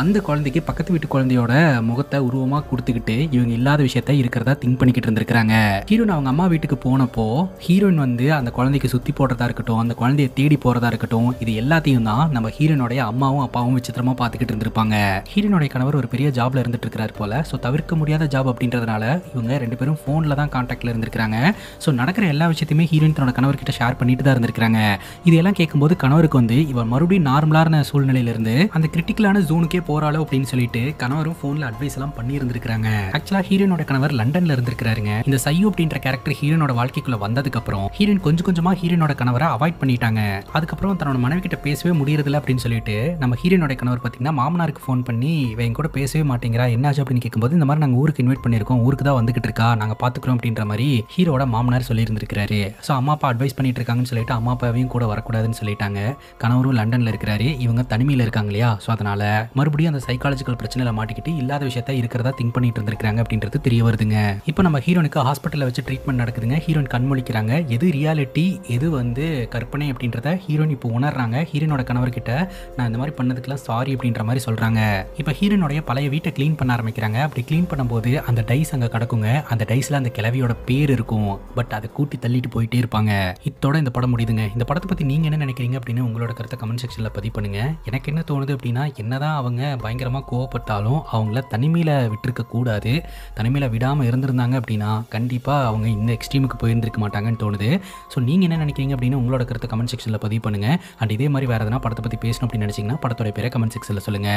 அந்த குழந்தைக்கு பக்கத்து வீட்டு குழந்தையோட முகத்தை உருவமா கொடுத்துக்கிட்டு இவங்க இல்லாத விஷயத்த இருக்கிறதா திங்க் பண்ணிக்கிட்டு இருந்திருக்காங்க. ஹீரோயின் அவங்க அம்மா வீட்டுக்கு போனப்போ ஹீரோயின் வந்து அந்த குழந்தைக்கு சுத்தி போடுறதா இருக்கட்டும், அந்த குழந்தைய தேடி போறதா இருக்கட்டும், இது எல்லாத்தையும் தான் நம்ம ஹீரோனுடைய அம்மாவும் அப்பாவும் விசித்திரமா பாத்துக்கிட்டு இருந்திருப்பாங்க. ஹீரோனுடைய கணவர் ஒரு பெரிய ஜாப்ல இருந்துட்டு இருக்காரு போல. சோ தவிர்க்க முடியாத ஜாப் அப்படின்றதுனால இவங்க 2 பேரும் போன்ல தான் கான்டாக்ட்ல இருந்திருக்காங்க. சோ நடக்கிற எல்லா விஷயத்தையுமே ஹீரோயின் தன்னோட கணவர் கிட்ட ஷேர் பண்ணிட்டு தான் இருந்திருக்காங்க. இதெல்லாம் கேட்கும்போது கணவருக்கு வந்து இவன் மறுபடியும் நார்மலான சூழ்நிலையில இருந்து அந்த கிரிட்டிக்கலான ஜோனுக்கே போறாளோ அப்படின்னு சொல்லிட்டு கணவரும் போன்ல அட்வைஸ் எல்லாம் பண்ணி இருந்திருக்காங்க. ஆக்சுவலா ஹீரோனோட கணவர் லண்டன்ல இருந்திருக்காருங்க. இந்த சையு அப்படின்ற கேரக்டர் ஹீரோனோட வாழ்க்கைக்குள்ள வந்ததுக்கு அப்புறம் ஹீரோயின் கொஞ்சம் கொஞ்சமா ஹீரோனோட கணவரை அவாய்ட் பண்ணிட்டாங்க. அதுக்கப்புறம் தன்னோட மனைவி கிட்ட பேசவே முடியறதில்ல அப்படின்னு சொல்லிட்டு நம்ம ஹீரோனோட கணவர் பாத்தீங்கன்னா மாமனாருக்கு ஃபோன் பண்ணி இவன் கூட பேசவே மாட்டேங்கிறா என்னாச்சு அப்படின்னு கேட்கும்போது இந்த மாதிரி நாங்க ஊருக்கு இன்வைட் பண்ணிருக்கோம், ஊருக்கு தான் வந்துகிட்டு இருக்கா, நாங்க பாத்துக்கிறோம் அப்படின்ற மாதிரி ஹீரோட மாமனார் சொல்லி இருந்திருக்காரு. சோ அம்மா அப்பா அட்வைஸ் பண்ணிட்டு இருக்காங்கன்னு சொல்லிட்டு அம்மா அப்பாவையும் கூட வரக்கூடாதுன்னு சொல்லிட்டாங்க. கணவரும் லண்டன்ல இருக்கிறாரு, இவங்க தனிமையில இருக்காங்க இல்லையா, சோ அதனால மறுபடியும் அந்த சைக்காலஜிக்கல் பிரச்சனையில மாட்டிக்கிட்டு இல்லாத விஷயத்த இருக்கிறதா திங்க் பண்ணிட்டு இருந்திருக்காங்க அப்படின்றது தெரிய வருதுங்க. இப்போ நம்ம ஹீரோனுக்கு ஹாஸ்பிட்டல்ல வச்சு ட்ரீட்மெண்ட் நடக்குதுங்க. ஹீரோயின் கண்மொழிக்கிறாங்க. எது ரியாலிட்டி எது வந்து கற்பனை அப்படின்றத ஹீரோயின் இப்போ உணர்றாங்க. ஹீரோனோட கணவர்கிட்ட நான் இந்த மாதிரி பண்ணதுக்கெல்லாம் சாரி அப்படின்ற மாதிரி சொல்றாங்க. இப்போ ஹீரோனுடைய பழைய வீட்டை கிளீன் பண்ண ஆரம்பிக்கிறாங்க. அப்படி கிளீன் பண்ணும்போது அந்த டைஸ் அங்க கிடக்குங்க. அந்த டைஸ்ல அந்த கிழவியோட பேர் இருக்கும். பட் அதை கூட்டி தள்ளிட்டு போயிட்டே இருப்பாங்க. இத்தோட இந்த படம் முடியுதுங்க. இந்த படத்தை பத்தி நீங்க என்ன நினைக்கிறீங்க அப்படின்னு உங்களோட கருத்தை கமெண்ட் செக்ஷன்ல பதிவு பண்ணுங்க. எனக்கு என்ன தோணுது அப்படின்னா என்னதான் அவங்க பயங்கரமா கோவப்பட்டாலும் அவங்கள தனிமையில விட்டுருக்க கூடாது. தனிமையில விடாம இருந்திருந்தாங்க அப்படின்னா கண்டிப்பா அவங்க இந்த எக்ஸ்ட்ரீமுக்கு போயிருந்திருக்க மாட்டாங்கன்னு தோணுது. ஸோ நீங்க என்ன நினைக்கிறீங்க அப்படின்னு உங்களோட கருத்தை கமெண்ட் செக்ஷன்ல பதிவு பண்ணுங்க. அண்ட் இதே மாதிரி வேற எதனா படத்தை பத்தி பேசணும் அப்படின்னு நினைச்சீங்கன்னா படத்தோட பேரை கமெண்ட் செக்ஷன்ல சொல்லுங்க.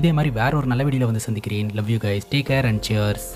இதே மாதிரி வேற ஒரு நல்ல வீடியோல வந்து சந்திக்கிறேன். Love you guys, take care and cheers.